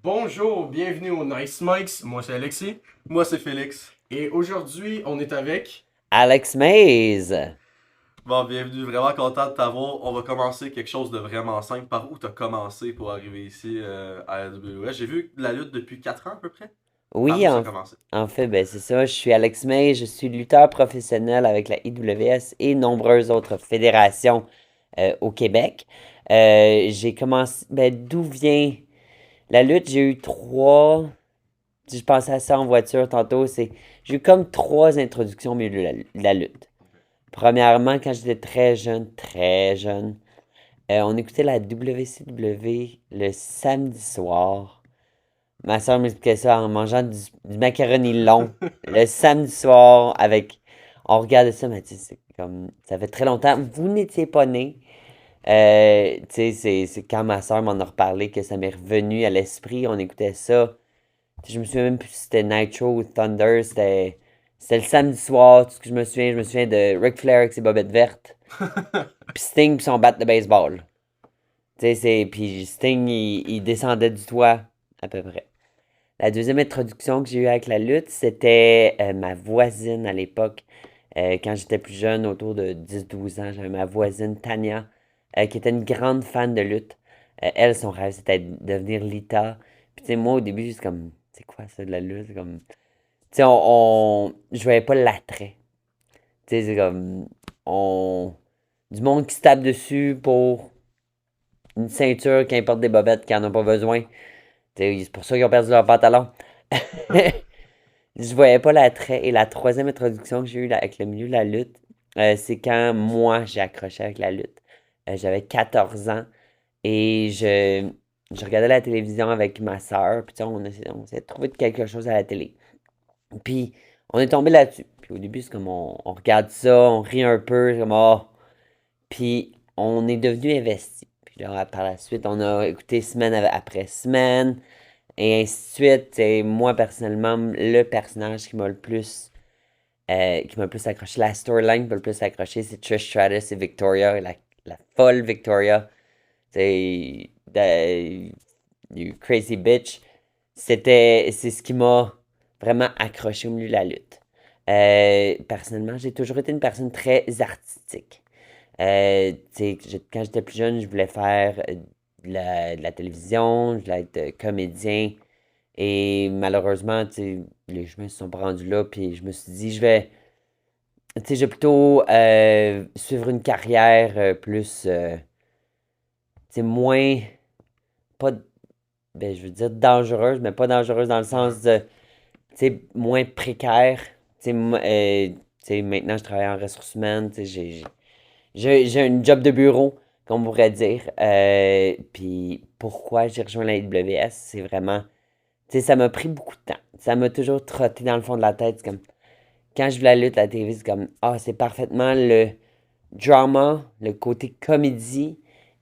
Bonjour, bienvenue au Nice Mikes. Moi c'est Alexis. Moi, c'est Félix. Et aujourd'hui, on est avec. Alex Mays. Bon, bienvenue, vraiment content de t'avoir. On va commencer quelque chose de vraiment simple. Par où t'as commencé pour arriver ici à la AWS? J'ai vu la lutte depuis 4 ans à peu près. Par Oui, où ça a commencé? en fait, ben, c'est ça. Je suis Alex Mays. Je suis lutteur professionnel avec la IWS et nombreuses autres fédérations au Québec. J'ai commencé. Ben, d'où vient la lutte? J'ai eu trois. Je pensais à ça en voiture tantôt. J'ai eu comme trois introductions au milieu de la lutte. Premièrement, quand j'étais très jeune, on écoutait la WCW le samedi soir. Ma soeur m'expliquait ça en mangeant du macaroni long le samedi soir avec. On regardait ça, mais tu sais, c'est comme. Ça fait très longtemps. Vous n'étiez pas né. Tu sais, c'est quand ma soeur m'en a reparlé que ça m'est revenu à l'esprit. On écoutait ça. Tu sais, je me souviens même plus si c'était Nitro ou Thunder. C'était le samedi soir. Tout ce que je me souviens de Ric Flair avec ses bobettes vertes. Puis Sting puis son bat de baseball. Tu sais, puis Sting, il descendait du toit, à peu près. La deuxième introduction que j'ai eue avec la lutte, c'était ma voisine à l'époque. Quand j'étais plus jeune, autour de 10-12 ans, j'avais ma voisine Tania, qui était une grande fan de lutte. Elle, son rêve, c'était de devenir Lita. Puis, tu sais, moi, au début, juste comme, c'est quoi ça de la lutte? C'est comme, tu sais, je voyais pas l'attrait. Tu sais, c'est comme, du monde qui se tape dessus pour une ceinture qui importe des bobettes qui en ont pas besoin. Tu sais, c'est pour ça qu'ils ont perdu leur pantalon. Je voyais pas l'attrait. Et la troisième introduction que j'ai eue avec le milieu de la lutte, c'est quand moi j'ai accroché avec la lutte. J'avais 14 ans et je regardais la télévision avec ma soeur. Puis tu sais, on essayait de trouver quelque chose à la télé. Puis on est tombé là-dessus. Puis au début, c'est comme on regarde ça, on rit un peu, c'est comme oh. Puis on est devenu investi. Puis là, par la suite, on a écouté semaine après semaine. Et ainsi de suite. Et moi, personnellement, le personnage qui m'a le plus accroché, la storyline qui m'a le plus accroché, c'est Trish Stratus et Victoria, la folle Victoria. C'est You Crazy Bitch. C'est ce qui m'a vraiment accroché au milieu de la lutte. Personnellement, j'ai toujours été une personne très artistique. Quand j'étais plus jeune, je voulais faire de la télévision, je voulais être comédien. Et malheureusement, tu sais, les chemins se sont pas rendus là. Puis je me suis dit, je vais plutôt suivre une carrière plus, moins, pas, ben, je veux dire dangereuse, mais pas dangereuse dans le Ouais. sens de, moins précaire. Maintenant, je travaille en ressources humaines. J'ai un job de bureau, comme on pourrait dire. Puis pourquoi j'ai rejoint la IWS, c'est vraiment. Tu sais, ça m'a pris beaucoup de temps. Ça m'a toujours trotté dans le fond de la tête. C'est comme, quand je vis la lutte à la TV, c'est comme, c'est parfaitement le drama, le côté comédie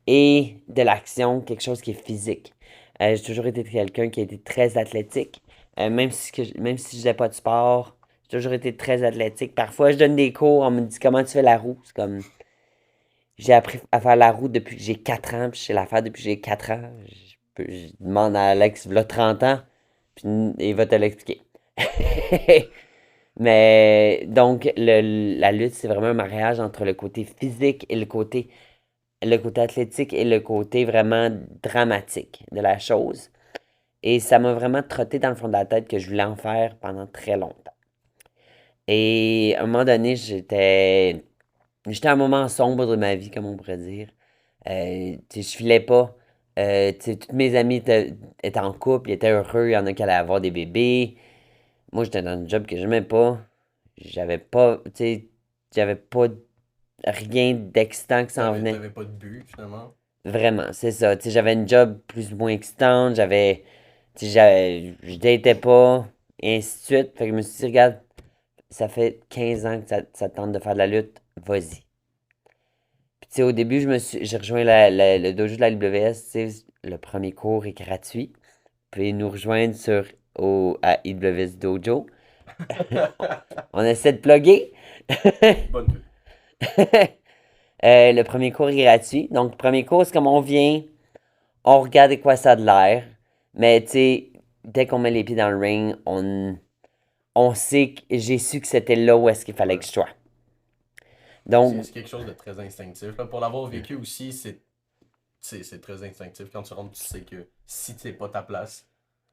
et de l'action, quelque chose qui est physique. J'ai toujours été quelqu'un qui a été très athlétique. Même si je faisais pas de sport, j'ai toujours été très athlétique. Parfois, je donne des cours, on me dit comment tu fais la roue. C'est comme, j'ai appris à faire la roue depuis que j'ai 4 ans, puis je sais la faire depuis que j'ai 4 ans. Je demande à Alex, il a 30 ans, puis il va te l'expliquer. Mais donc, la lutte, c'est vraiment un mariage entre le côté physique et le côté athlétique et le côté vraiment dramatique de la chose. Et ça m'a vraiment trotté dans le fond de la tête que je voulais en faire pendant très longtemps. Et à un moment donné, j'étais à un moment sombre de ma vie, comme on pourrait dire. Tu sais, je filais pas. Tu sais, tous mes amis étaient en couple, ils étaient heureux, il y en a qui allaient avoir des bébés. Moi, j'étais dans un job que j'aimais pas. J'avais pas, tu sais, j'avais pas rien d'excitant qui s'en venait. T'avais pas de but finalement. Vraiment, c'est ça. Tu sais, j'avais une job plus ou moins excitante, tu sais, je datais pas, et ainsi de suite. Fait que je me suis dit, regarde, ça fait 15 ans que ça te tente de faire de la lutte, vas-y. Puis, tu sais, au début, j'ai rejoint le dojo de la WS, tu sais, le premier cours est gratuit. Vous pouvez nous rejoindre à IWS Dojo. On essaie de plugger. Bonne pub. Le premier cours est gratuit. Donc, le premier cours, c'est comme on vient, on regarde de quoi ça a de l'air. Mais tu sais, dès qu'on met les pieds dans le ring, on sait que j'ai su que c'était là où est-ce qu'il fallait que Ouais. je sois. C'est Donc, c'est quelque chose de très instinctif. Là. Pour l'avoir vécu aussi, c'est très instinctif. Quand tu rentres, tu sais que si c'est pas ta place,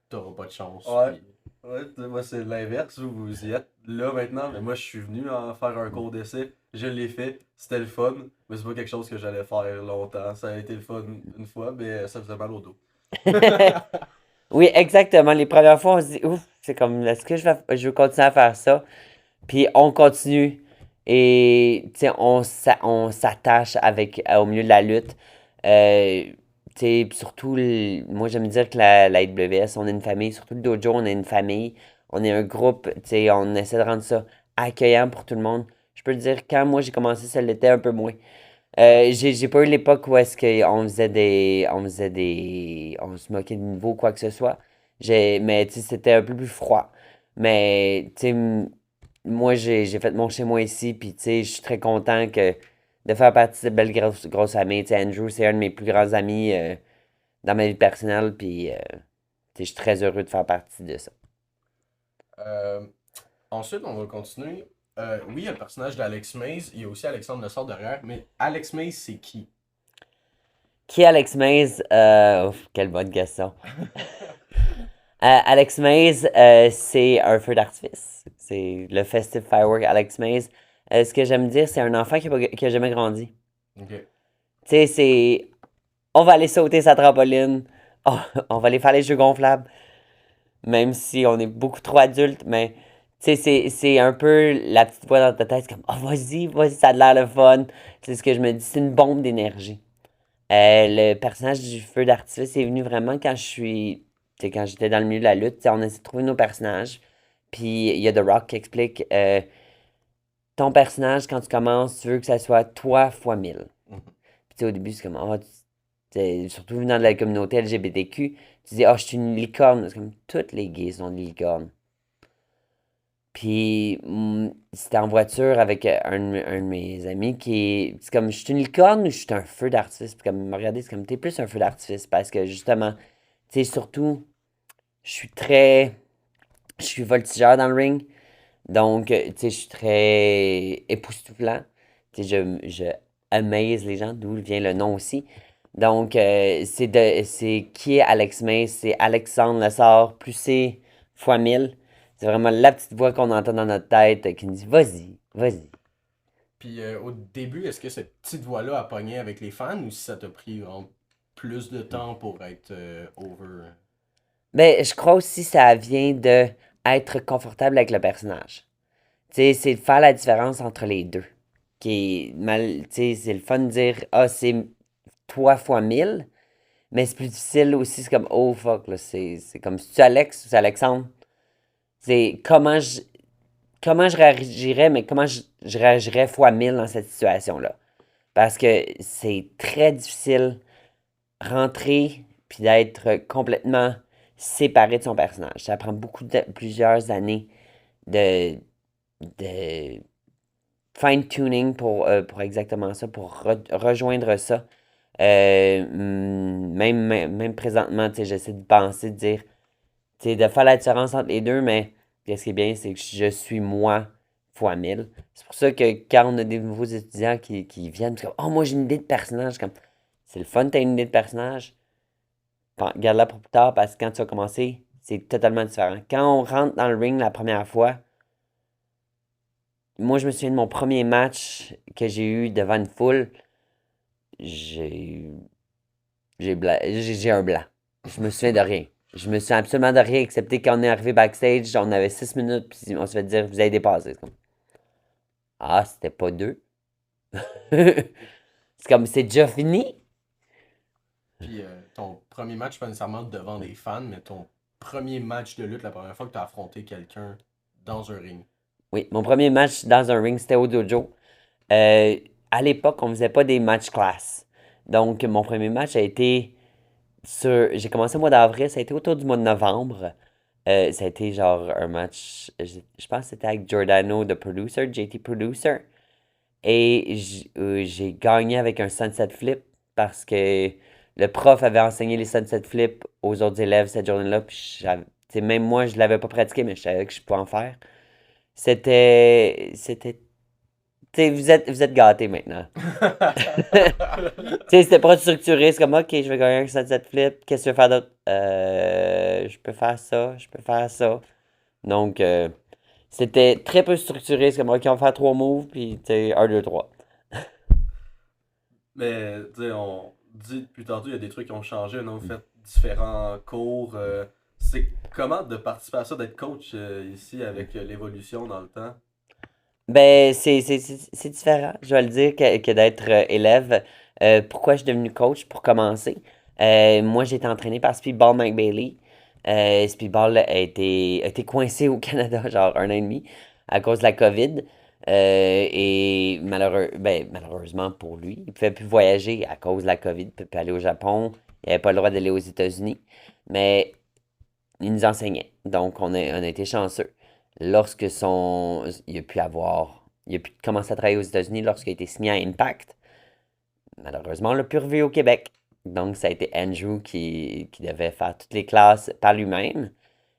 t'auras pas de chance. Ouais. Puis... Ouais, moi c'est l'inverse, vous y êtes là maintenant, mais moi je suis venu en faire un cours d'essai, je l'ai fait, c'était le fun, mais c'est pas quelque chose que j'allais faire longtemps. Ça a été le fun une fois, mais ça faisait mal au dos. oui, exactement. Les premières fois, on se dit, ouf, c'est comme, est-ce que je veux continuer à faire ça? Puis on continue et tu sais, on s'attache au milieu de la lutte. Tu sais, puis surtout, moi j'aime dire que la IWS, on est une famille, surtout le dojo, on est une famille, on est un groupe, tu sais, on essaie de rendre ça accueillant pour tout le monde. Je peux te dire, quand moi j'ai commencé, ça l'était un peu moins. J'ai pas eu l'époque où est-ce qu'on on se moquait de niveau, quoi que ce soit. Mais tu sais, c'était un peu plus froid. Mais tu sais, moi, j'ai fait mon chez moi ici, puis tu sais, je suis très content de faire partie de cette belle grosse famille. Tu sais, Andrew, c'est un de mes plus grands amis dans ma vie personnelle, puis tu sais, je suis très heureux de faire partie de ça. Euh, Ensuite, on va continuer. Oui, il y a le personnage d'Alex Mays. Il y a aussi Alexandre Lessard derrière. Mais Alex Mays, c'est qui? Qui est Alex Mays? Quelle bonne question. Alex Mays, c'est un feu d'artifice. C'est le Festive Firework Alex Mays. Ce que j'aime dire, c'est un enfant qui a jamais grandi. Ok. Tu sais, c'est. On va aller sauter sa trampoline. Oh, on va aller faire les jeux gonflables. Même si on est beaucoup trop adulte, mais. Tu sais, c'est un peu la petite voix dans ta tête. C'est comme, oh, vas-y, ça a l'air le fun. C'est ce que je me dis, c'est une bombe d'énergie. Le personnage du feu d'artifice est venu vraiment quand quand j'étais dans le milieu de la lutte. Tu sais, on essaie de trouver nos personnages. Puis il y a The Rock qui explique ton personnage, quand tu commences, tu veux que ça soit toi fois 1000. Mhm. Puis tu sais, au début, c'est comme, surtout venant de la communauté LGBTQ, tu dis, oh, je suis une licorne. C'est comme, toutes les gays sont des licornes. Puis, c'était en voiture avec un de mes amis c'est comme, je suis une licorne ou je suis un feu d'artifice? Puis comme, il m'a regardé, c'est comme, t'es plus un feu d'artifice parce que justement, tu sais, surtout, je suis très, je suis voltigeur dans le ring. Donc, tu sais, je suis très époustouflant. Tu sais, je amaze les gens, d'où vient le nom aussi. Donc, c'est qui est Alex May? C'est Alexandre Lessard, plus c'est fois 1000. C'est vraiment la petite voix qu'on entend dans notre tête qui nous dit vas-y, vas-y. Puis au début, est-ce que cette petite voix-là a pogné avec les fans ou si ça t'a pris vraiment plus de temps pour être over? Ben, je crois aussi que ça vient de être confortable avec le personnage. Tu sais, c'est de faire la différence entre les deux. Qui est mal, tu sais, c'est le fun de dire ah, c'est toi fois 1000, mais c'est plus difficile aussi. C'est comme oh fuck, là, c'est comme si tu Alex ou c'est Alexandre. C'est comment je réagirais, mais je réagirais fois 1000 dans cette situation-là. Parce que c'est très difficile rentrer puis d'être complètement séparé de son personnage. Ça prend plusieurs années de, de fine-tuning pour exactement ça, pour rejoindre ça. Même présentement, tu sais, j'essaie de penser, de dire, tu sais, de faire la différence entre les deux, mais ce qui est bien, c'est que je suis moi fois 1000. C'est pour ça que quand on a des nouveaux étudiants qui viennent, comme, oh, moi j'ai une idée de personnage, comme, c'est le fun, t'as une idée de personnage, garde-la pour plus tard parce que quand tu vas commencer, c'est totalement différent. Quand on rentre dans le ring la première fois, moi je me souviens de mon premier match que j'ai eu devant une foule, j'ai j'ai un blanc. Je me souviens de rien. Je me souviens absolument de rien, excepté quand on est arrivé backstage, on avait 6 minutes, puis on se fait dire, vous avez dépassé. C'est comme, ah, c'était pas deux. C'est comme, c'est déjà fini. Puis ton premier match, pas nécessairement devant des fans, mais ton premier match de lutte, la première fois que tu as affronté quelqu'un dans un ring. Oui, mon premier match dans un ring, c'était au dojo. Euh, à l'époque, on faisait pas des matchs class. Donc, mon premier match a été j'ai commencé au mois d'avril, ça a été autour du mois de novembre. Ça a été genre un match, je pense que c'était avec Giordano, the producer, JT Producer. Et j'ai gagné avec un sunset flip parce que le prof avait enseigné les sunset flips aux autres élèves cette journée-là. Puis même moi, je l'avais pas pratiqué, mais je savais que je pouvais en faire. C'était, vous êtes gâtés maintenant. C'était pas structuré. C'est comme, OK, je vais gagner un sunset flip. Qu'est-ce que tu veux faire d'autre? Je peux faire ça, je peux faire ça. Donc, c'était très peu structuré. C'est comme, OK, on va faire 3 moves, puis, 1, 2, 3. Mais, tu sais, on dit depuis tantôt, il y a des trucs qui ont changé. On a fait différents cours. C'est comment de participer à ça, d'être coach ici avec l'évolution dans le temps? Ben, c'est différent, je vais le dire, que d'être élève. Pourquoi je suis devenu coach? Pour commencer, moi, j'ai été entraîné par Speedball McBailey. Speedball a été coincé au Canada, genre 1 an et demi, à cause de la COVID. Et malheureusement pour lui, il ne pouvait plus voyager à cause de la COVID. Il ne pouvait plus aller au Japon. Il n'avait pas le droit d'aller aux États-Unis. Mais il nous enseignait. Donc, on a été chanceux. Il a pu commencer à travailler aux États-Unis lorsqu'il a été signé à Impact. Malheureusement, on l'a pu revu au Québec. Donc, ça a été Andrew qui devait faire toutes les classes par lui-même.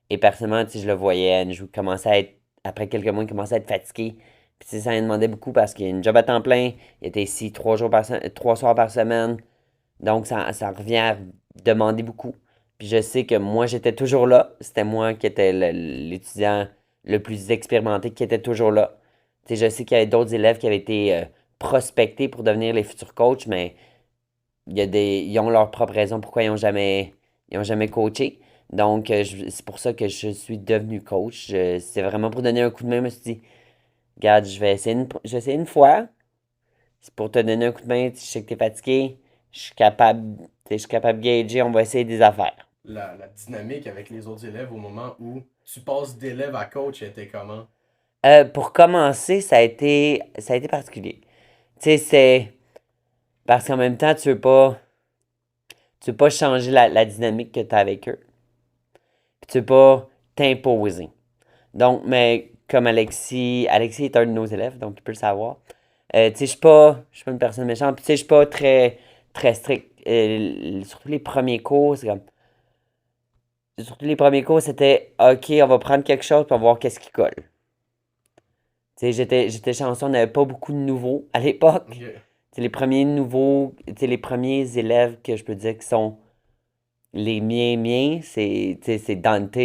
Et personnellement, je le voyais, Andrew commençait à être, après quelques mois, il commençait à être fatigué. Puis, ça lui demandait beaucoup parce qu'il a une job à temps plein. Il était ici 3 soirs par semaine. Donc, ça revient à demander beaucoup. Puis je sais que moi, j'étais toujours là. C'était moi qui étais l'étudiant le plus expérimenté qui était toujours là. Tu sais, je sais qu'il y avait d'autres élèves qui avaient été prospectés pour devenir les futurs coachs, mais ils ont leur propre raison pourquoi ils ont jamais coaché. Donc, c'est pour ça que je suis devenu coach. C'est vraiment pour donner un coup de main. Je me suis dit, regarde, je vais essayer une fois. C'est pour te donner un coup de main. Je sais que tu es fatigué. Je suis capable de gager. On va essayer des affaires. La dynamique avec les autres élèves au moment où tu passes d'élève à coach était comment? Pour commencer, ça a été particulier. Tu sais, c'est parce qu'en même temps, tu veux pas changer la dynamique que tu as avec eux. Puis tu veux pas t'imposer. Donc, mais comme Alexis est un de nos élèves, donc il peut le savoir. Tu sais, je suis pas une personne méchante. Puis tu sais, je suis pas très, très strict. Surtout les premiers cours, c'était OK, on va prendre quelque chose pour voir qu'est-ce qui colle. Tu sais, j'étais chanceux, on n'avait pas beaucoup de nouveaux à l'époque. Ok. C'est les premiers nouveaux, les premiers élèves que je peux dire qui sont les miens, c'est Dante.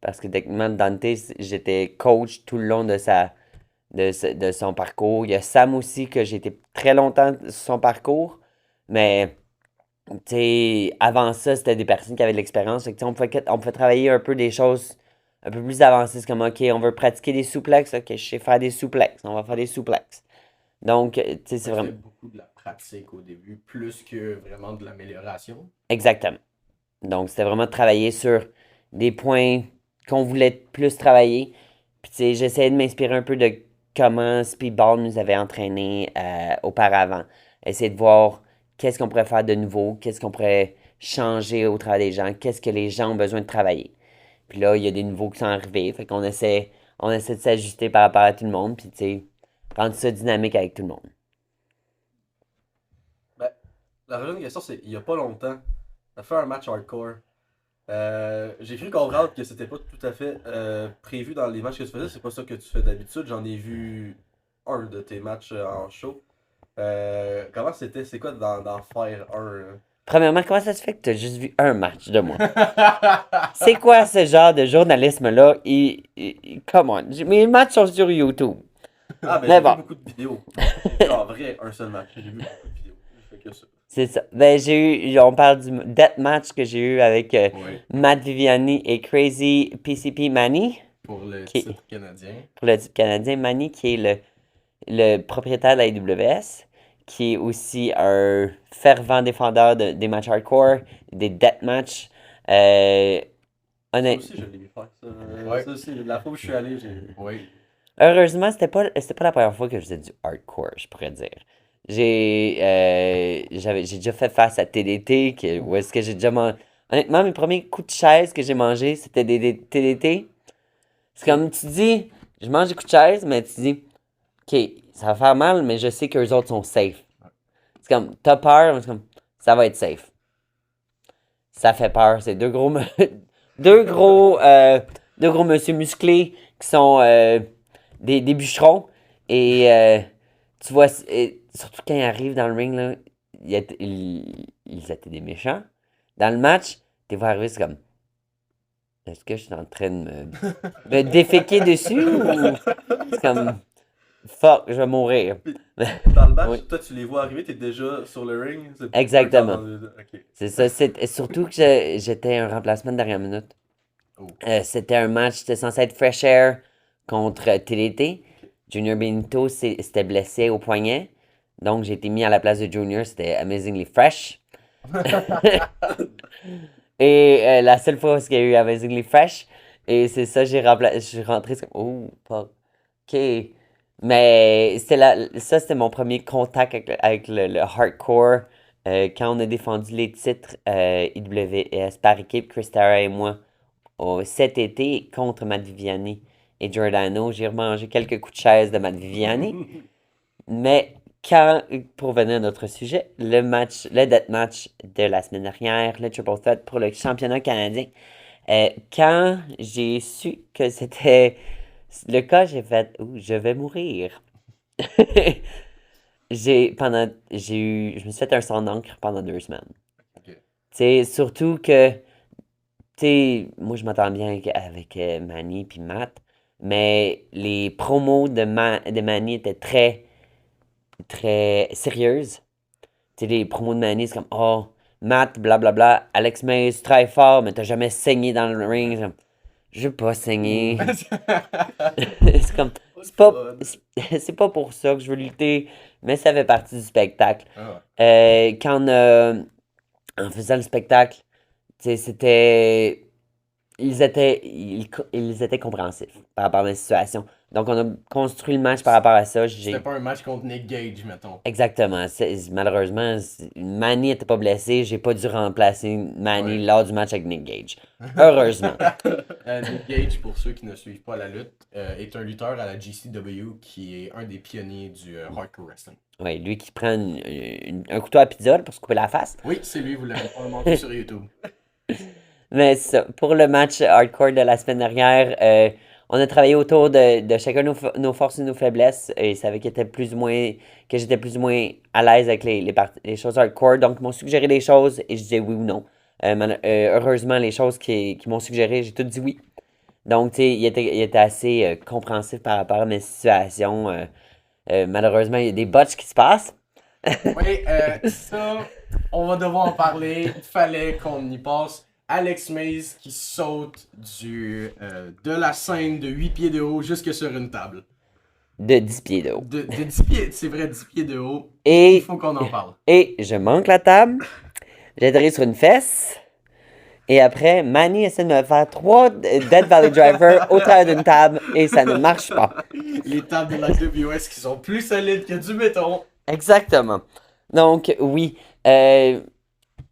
Parce que techniquement, Dante, j'étais coach tout le long de son parcours. Il y a Sam aussi, que j'ai été très longtemps sur son parcours. Mais, avant ça, c'était des personnes qui avaient de l'expérience. Fait que, on pouvait travailler un peu des choses un peu plus avancées. C'est comme, OK, on veut pratiquer des souplexes. OK, je sais faire des souplexes. On va faire des souplexes. Donc, c'est C'était vraiment. beaucoup de la pratique au début, plus que vraiment de l'amélioration. Exactement. Donc, c'était vraiment de travailler sur des points qu'on voulait plus travailler. Puis, j'essayais de m'inspirer un peu de comment Speedball nous avait entraîné auparavant. Essayer de voir qu'est-ce qu'on pourrait faire de nouveau, qu'est-ce qu'on pourrait changer au travers des gens, qu'est-ce que les gens ont besoin de travailler. Puis là, il y a des nouveaux qui sont arrivés. Fait qu'on essaie de s'ajuster par rapport à tout le monde. Puis, rendre ça dynamique avec tout le monde. Ben, la vraie question, c'est il y a pas longtemps, on a fait un match hardcore. J'ai cru comprendre que c'était pas tout à fait prévu dans les matchs que tu faisais. C'est pas ça que tu fais d'habitude. J'en ai vu un de tes matchs en show. Comment c'était? C'est quoi d'en faire un? Premièrement, comment ça se fait que tu as juste vu un match de moi? C'est quoi ce genre de journalisme-là? Come on. Mes matchs sont sur YouTube. Ah, ben Mais j'ai bon. vu beaucoup de vidéos. J'ai vu en vrai un seul match. J'ai vu beaucoup de vidéos. Je fais que ça. C'est ça. Ben, on parle du deathmatch que j'ai eu avec Oui, Matt Viviani et Crazy PCP Manny, pour le Qui- titre canadien. pour le type canadien. Manny, qui est le propriétaire de la AWS, qui est aussi un fervent défendeur des matchs hardcore, des deathmatch. Ça Honnête- aussi, je l'ai vu faire. Ouais. Ça aussi, la fois où je suis allé, j'ai. Oui. Heureusement, c'était pas la première fois que je faisais du hardcore, je pourrais dire. J'ai déjà fait face à TDT, où est-ce que j'ai déjà mangé. Honnêtement, mes premiers coups de chaise que j'ai mangés, c'était des TDT. C'est comme, tu dis, je mange des coups de chaise, mais tu dis, OK, ça va faire mal, mais je sais qu'eux autres sont safe. C'est comme, t'as peur, mais c'est comme, ça va être safe. ça fait peur. C'est deux gros monsieur musclés qui sont des bûcherons. Et tu vois, surtout quand ils arrivent dans le ring, là, ils étaient des méchants. Dans le match, t'es vois arriver, c'est comme, est-ce que je suis en train de me déféquer dessus ou c'est comme, fuck, je vais mourir. Dans le match, Oui. toi, tu les vois arriver, t'es déjà sur le ring. C'est Exactement. Ok. C'est ça. Surtout que j'étais un remplacement de dernière minute. Oh. C'était un match, c'était censé être Fresh Air contre TDT. Junior Benito s'était blessé au poignet. Donc j'ai été mis à la place de Junior, c'était Amazingly Fresh. Et la seule fois où il y a eu Amazingly Fresh, et c'est ça, je suis rentré, c'est comme, oh, fuck. Ok. Mais ça, c'était mon premier contact avec le hardcore. Quand on a défendu les titres IWS par équipe, Christara et moi, cet été contre Matt Viviani et Giordano, j'ai remangé quelques coups de chaise de Matt Viviani. Mais pour venir à notre sujet, le death match de la semaine dernière, le triple threat pour le championnat canadien, quand j'ai su que c'était le cas, j'ai fait, je vais mourir. Je me suis fait un sang d'encre pendant 2 semaines. Ok. Surtout que, moi je m'entends bien avec Manny puis Matt, mais les promos de Manny étaient très, très sérieuses. Les promos de Manny, c'est comme, oh, Matt, blablabla, Alex Mays, tu travailles fort, mais t'as jamais saigné dans le ring. Je veux pas saigner. C'est comme, c'est pas pour ça que je veux lutter, mais ça fait partie du spectacle. Ah. En faisant le spectacle, c'était. Ils étaient compréhensifs par rapport à la situation. Donc, on a construit le match par rapport à ça. C'était pas un match contre Nick Gage, mettons. Exactement. Malheureusement, Manny n'était pas blessé. J'ai pas dû remplacer Manny Ouais. lors du match avec Nick Gage. Heureusement. Nick Gage, pour ceux qui ne suivent pas la lutte, est un lutteur à la GCW qui est un des pionniers du hardcore wrestling. Oui, lui qui prend un couteau à pizza pour se couper la face. Oui, c'est lui, vous l'avez probablement vu sur YouTube. Mais ça, pour le match hardcore de la semaine dernière, on a travaillé autour de chacun nos forces et nos faiblesses. Et il savait que j'étais plus ou moins à l'aise avec les choses hardcore. Donc, ils m'ont suggéré des choses et je disais oui ou non. Heureusement, les choses qu'ils m'ont suggéré, j'ai tout dit oui. Donc, tu sais, il était assez compréhensif par rapport à mes situations. Malheureusement, il y a des botches qui se passent. Oui, ça, on va devoir en parler. Il fallait qu'on y passe. Alex Mays qui saute de la scène de 8 pieds de haut jusque sur une table. De 10 pieds de haut. De 10 pieds, c'est vrai, 10 pieds de haut. Et, Il faut qu'on en parle. Et je manque la table. J'atterris sur une fesse. Et après, Manny essaie de me faire 3 Dead Valley Driver au travers d'une table et ça ne marche pas. Les tables de la WS qui sont plus solides que du béton. Exactement. Donc, oui, ça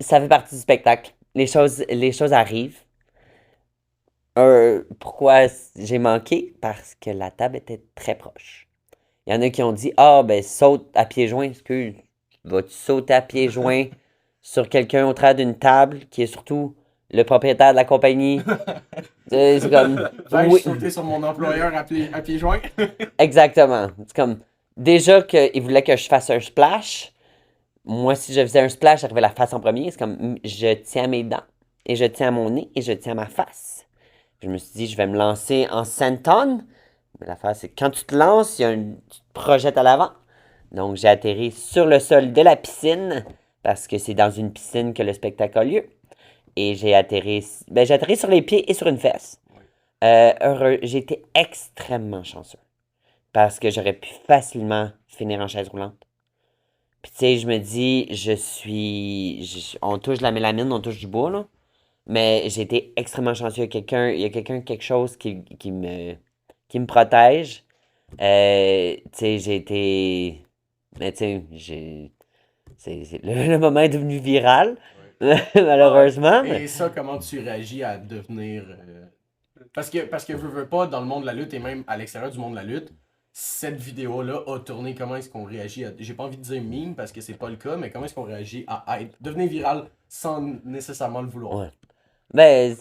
fait partie du spectacle. Les choses arrivent. Pourquoi j'ai manqué? Parce que la table était très proche. Il y en a qui ont dit, ben saute à pieds joints. Excuse, vas-tu sauter à pieds joints sur quelqu'un au travers d'une table qui est surtout le propriétaire de la compagnie? C'est comme. Vais-je sauter sur mon employeur à pieds joints? Exactement. C'est comme. Déjà qu'il voulait que je fasse un splash. Moi, si je faisais un splash, j'arrivais la face en premier. C'est comme, je tiens mes dents, et je tiens mon nez, et je tiens ma face. Je me suis dit, je vais me lancer en senton. Mais l'affaire, c'est que quand tu te lances, tu te projettes à l'avant. Donc, j'ai atterri sur le sol de la piscine, parce que c'est dans une piscine que le spectacle a lieu. Et j'ai atterri sur les pieds et sur une fesse. J'ai été extrêmement chanceux. Parce que j'aurais pu facilement finir en chaise roulante. Puis tu sais, je me dis, on touche de la mélamine, on touche du bois, là. Mais j'ai été extrêmement chanceux. Il y a quelque chose qui me protège. Tu sais, j'ai été... Mais tu sais, le moment est devenu viral, malheureusement. Et Mais... ça, comment tu réagis à devenir... Parce que veux pas, dans le monde de la lutte et même à l'extérieur du monde de la lutte, cette vidéo-là a tourné. Comment est-ce qu'on réagit à... J'ai pas envie de dire meme parce que c'est pas le cas, mais comment est-ce qu'on réagit à devenir viral sans nécessairement le vouloir. Ouais. Ben,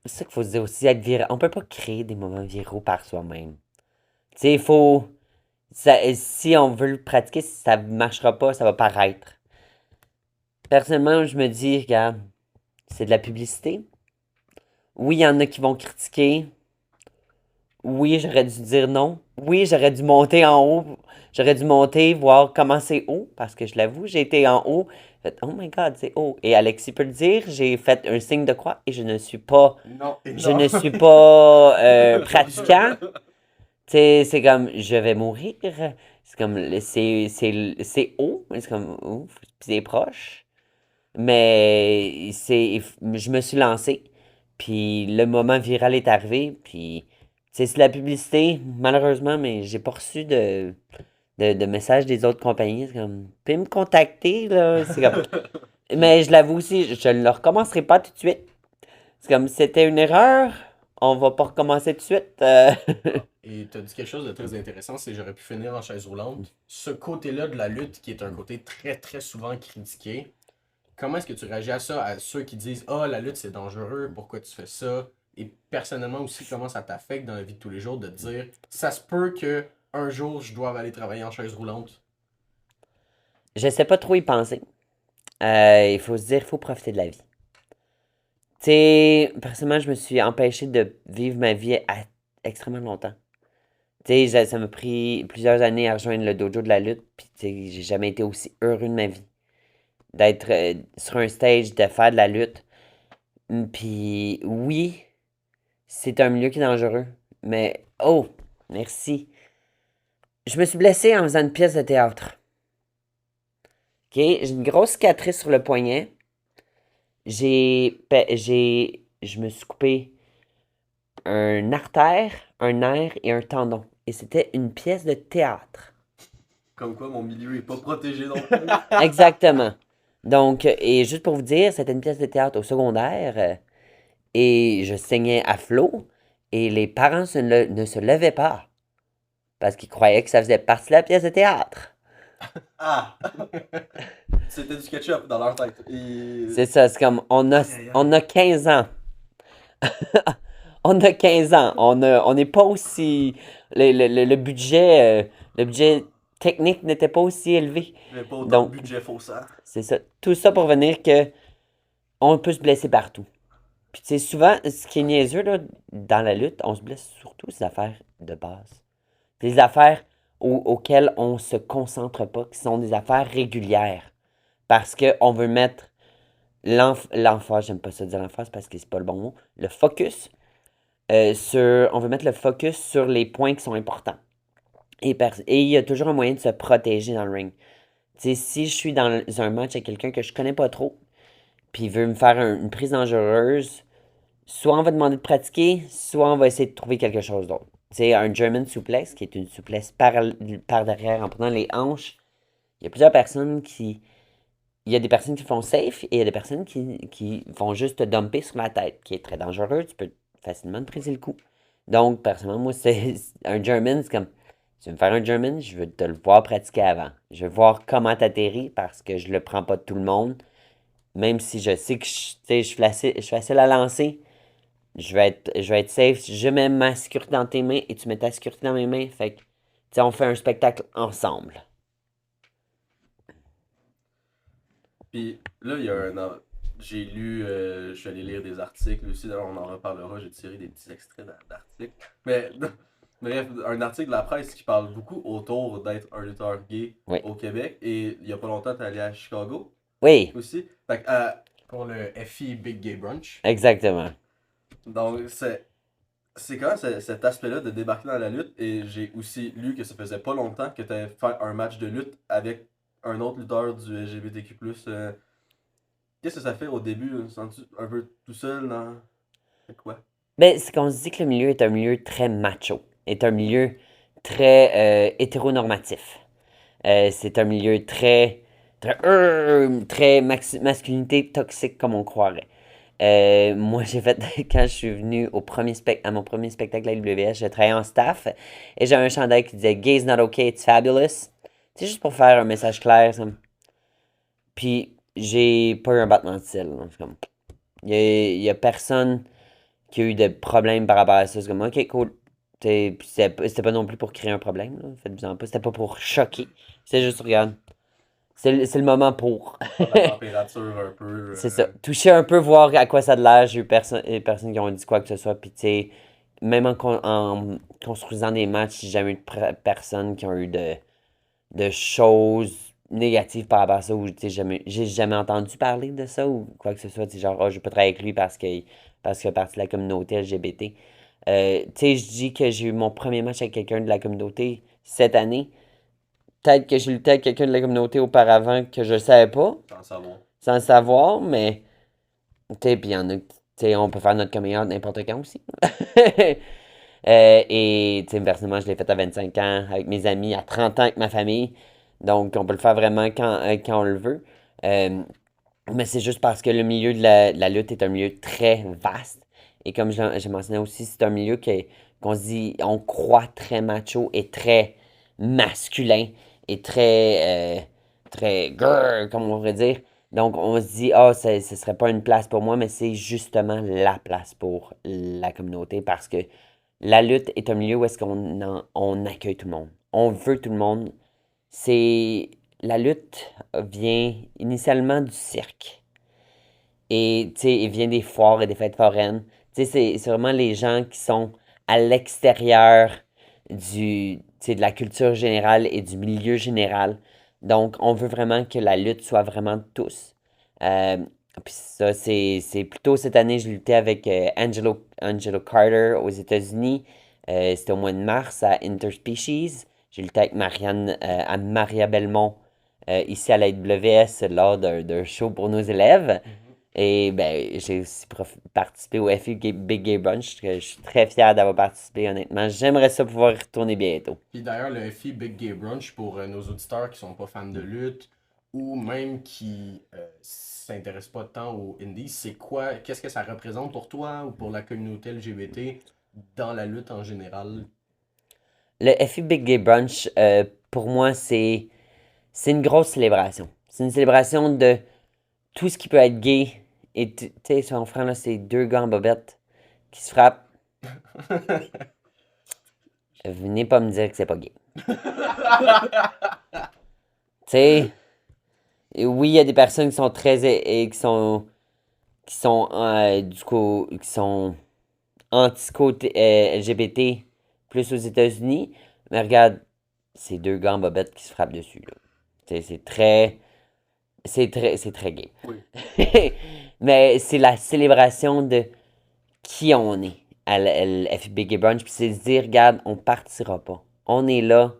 c'est ça qu'il faut se dire aussi, être viral. On peut pas créer des moments viraux par soi-même. Tu sais, il faut. Si on veut le pratiquer, si ça marchera pas, ça va paraître. Personnellement, je me dis, regarde, c'est de la publicité. Oui, il y en a qui vont critiquer. Oui, j'aurais dû dire non. Oui, j'aurais dû monter en haut. J'aurais dû monter, voir comment c'est haut. Parce que je l'avoue, j'ai été en haut. Fait, oh my God, c'est haut. Et Alexis peut le dire, j'ai fait un signe de croix et je ne suis pas. Non, et Je non. ne suis pas pratiquant. Tu sais, c'est comme, je vais mourir. C'est comme, c'est haut. C'est comme, ouf, puis c'est proche. Mais je me suis lancé. Puis le moment viral est arrivé. Puis c'est de la publicité, malheureusement, mais j'ai pas reçu de messages des autres compagnies. C'est comme, vous pouvez me contacter, là. C'est comme, mais je l'avoue aussi, je ne le recommencerai pas tout de suite. C'est comme, c'était une erreur. On va pas recommencer tout de suite. Et tu as dit quelque chose de très intéressant, c'est que j'aurais pu finir en chaise roulante. Ce côté-là de la lutte, qui est un côté très très souvent critiqué, comment est-ce que tu réagis à ça, à ceux qui disent ah, la lutte c'est dangereux, pourquoi tu fais ça? Et personnellement aussi, comment ça t'affecte dans la vie de tous les jours de te dire ça se peut que un jour je doive aller travailler en chaise roulante? Je sais pas trop y penser. Il faut se dire, il faut profiter de la vie. Tu sais, personnellement, je me suis empêché de vivre ma vie extrêmement longtemps. Tu sais, ça m'a pris plusieurs années à rejoindre le dojo de la lutte, puis tu sais, j'ai jamais été aussi heureux de ma vie. D'être sur un stage, de faire de la lutte. Puis oui, c'est un milieu qui est dangereux, mais oh, merci. Je me suis blessé en faisant une pièce de théâtre. OK, j'ai une grosse cicatrice sur le poignet. Je me suis coupé un artère, un nerf et un tendon. Et c'était une pièce de théâtre. Comme quoi, mon milieu est pas protégé non plus. Exactement. Donc, et juste pour vous dire, c'était une pièce de théâtre au secondaire et je saignais à flot et les parents ne se levaient pas parce qu'ils croyaient que ça faisait partie de la pièce de théâtre. Ah! C'était du ketchup dans leur tête. C'est ça, c'est comme on a 15 ans. On a 15 ans. On n'est pas aussi. Le budget technique n'était pas aussi élevé. Mais pas autant Donc, de budget faussant. c'est ça. Tout ça pour venir que on peut se blesser partout. Puis, tu sais, souvent, ce qui est niaiseux, là, dans la lutte, on se blesse surtout les affaires de base. Les affaires auxquelles on se concentre pas, qui sont des affaires régulières. Parce qu'on veut mettre l'emphase, j'aime pas ça dire l'emphase parce que c'est pas le bon mot, le focus on veut mettre le focus sur les points qui sont importants. Et il y a toujours un moyen de se protéger dans le ring. Tu sais, si je suis dans un match avec quelqu'un que je connais pas trop, puis il veut me faire une prise dangereuse, soit on va demander de pratiquer, soit on va essayer de trouver quelque chose d'autre. Tu sais, un German suplex, qui est une souplesse par derrière en prenant les hanches, il y a plusieurs personnes qui... Il y a des personnes qui font safe et il y a des personnes qui vont juste te dumper sur la tête, qui est très dangereux. Tu peux facilement te briser le cou. Donc, personnellement, moi, c'est un German, c'est comme, tu veux me faire un German, je veux te le voir pratiquer avant. Je veux voir comment t'atterris parce que je le prends pas de tout le monde. Même si je sais que je suis facile à lancer, je vais être safe. Je mets ma sécurité dans tes mains et tu mets ta sécurité dans mes mains. Fait que, tu sais, on fait un spectacle ensemble. Puis là, il y a j'ai lu, je suis allé lire des articles aussi, d'ailleurs on en reparlera, j'ai tiré des petits extraits d'articles. Mais bref, un article de la presse qui parle beaucoup autour d'être un lutteur gay Oui. au Québec. Et il y a pas longtemps, t'es allé à Chicago Oui, aussi. Fait que, Pour le FI Big Gay Brunch. exactement. donc c'est quand cet aspect-là de débarquer dans la lutte. Et j'ai aussi lu que ça faisait pas longtemps que t'avais fait un match de lutte avec un autre lutteur du LGBTQ+. Qu'est-ce que ça fait au début? Sens-tu un peu tout seul dans... C'est quoi? Ben, c'est qu'on se dit que le milieu est un milieu très macho, est un milieu très hétéronormatif. C'est un milieu très masculinité toxique comme on croirait. Moi, j'ai fait, quand je suis venu à mon premier spectacle à la WS, j'ai travaillé en staff et j'avais un chandail qui disait Gay is not okay, it's fabulous. C'est juste pour faire un message clair. Ça. Puis, j'ai pas eu un battement de cils. Là. C'est comme, il y a personne qui a eu de problème par rapport à ça. C'est comme, ok, cool. Puis c'était pas non plus pour créer un problème. Là. Faites-vous-en pas. C'était pas pour choquer. C'était juste, regarde. C'est le moment pour. Prendre la température un peu. C'est ça. Toucher un peu, voir à quoi ça a de l'air. J'ai eu personne qui ont dit quoi que ce soit. Puis, tu sais, même en construisant des matchs, j'ai jamais eu de personnes qui ont eu de choses négatives par rapport à ça. Ou, tu sais, j'ai jamais entendu parler de ça ou quoi que ce soit. Tu sais, genre, oh, je vais pas travailler avec lui parce qu'il fait partie de la communauté LGBT. Tu sais, je dis que j'ai eu mon premier match avec quelqu'un de la communauté cette année. Peut-être que j'ai lutté avec quelqu'un de la communauté auparavant que je ne savais pas, Sans savoir. sans le savoir, mais tu sais, puis il y en a, tu sais, on peut faire notre coming out n'importe quand aussi. Et tu sais, personnellement, je l'ai fait à 25 ans avec mes amis, à 30 ans avec ma famille. Donc, on peut le faire vraiment quand on le veut. Euh, mais c'est juste parce que le milieu de la lutte est un milieu très vaste. Et comme j'ai mentionné aussi, c'est un milieu qu'on se dit, on croit très macho et très masculin et très grrr, comme on pourrait dire. Donc, on se dit, ah, ce serait pas une place pour moi, mais c'est justement la place pour la communauté parce que la lutte est un milieu où est-ce on accueille tout le monde. On veut tout le monde. C'est la lutte vient initialement du cirque. Et tu sais, il vient des foires et des fêtes foraines. Tu sais, c'est vraiment les gens qui sont à l'extérieur de la culture générale et du milieu général. Donc, on veut vraiment que la lutte soit vraiment de tous. Euh, Puis ça, c'est plutôt cette année, j'ai lutté avec Angelo Carter aux États-Unis. C'était au mois de mars à Interspecies. J'ai lutté avec à Maria Belmont ici à la IWS lors d'un show pour nos élèves. Et ben, j'ai aussi participé au FI Big Gay Brunch, que je suis très fier d'avoir participé, honnêtement. J'aimerais ça pouvoir y retourner bientôt. Puis d'ailleurs, le FI Big Gay Brunch, pour nos auditeurs qui sont pas fans de lutte ou même qui s'intéressent pas tant aux indies, c'est quoi, qu'est-ce que ça représente pour toi ou pour la communauté LGBT dans la lutte en général? Le FI Big Gay Brunch, pour moi, c'est une grosse célébration. C'est une célébration de tout ce qui peut être gay. Et tu sais, si on prend là, c'est deux gars en bobette qui se frappent. Venez pas me dire que c'est pas gay. Tu sais, et oui, il y a des personnes qui sont très et qui sont du coup qui sont anti-côté LGBT plus aux États-Unis, mais regarde, c'est deux gars en bobette qui se frappent dessus là. Tu sais, c'est très gay. Oui. Mais c'est la célébration de qui on est à FB Gay Brunch, puis c'est de se dire, regarde, on partira pas. On est là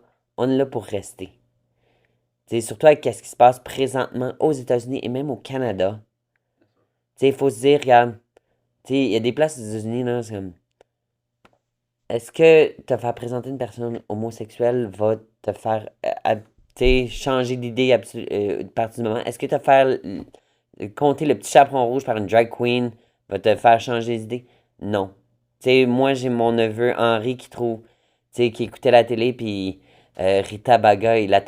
pour rester. T'sais, surtout avec ce qui se passe présentement aux États-Unis et même au Canada. Il faut se dire, regarde, il y a des places aux États-Unis, là, c'est comme, est-ce que te faire présenter une personne homosexuelle va te faire changer d'idée à partir du moment? Est-ce que te faire compter le petit chaperon rouge par une drag queen va te faire changer d'idée? Non. Moi, j'ai mon neveu Henri qui écoutait la télé, puis Rita Baga, il la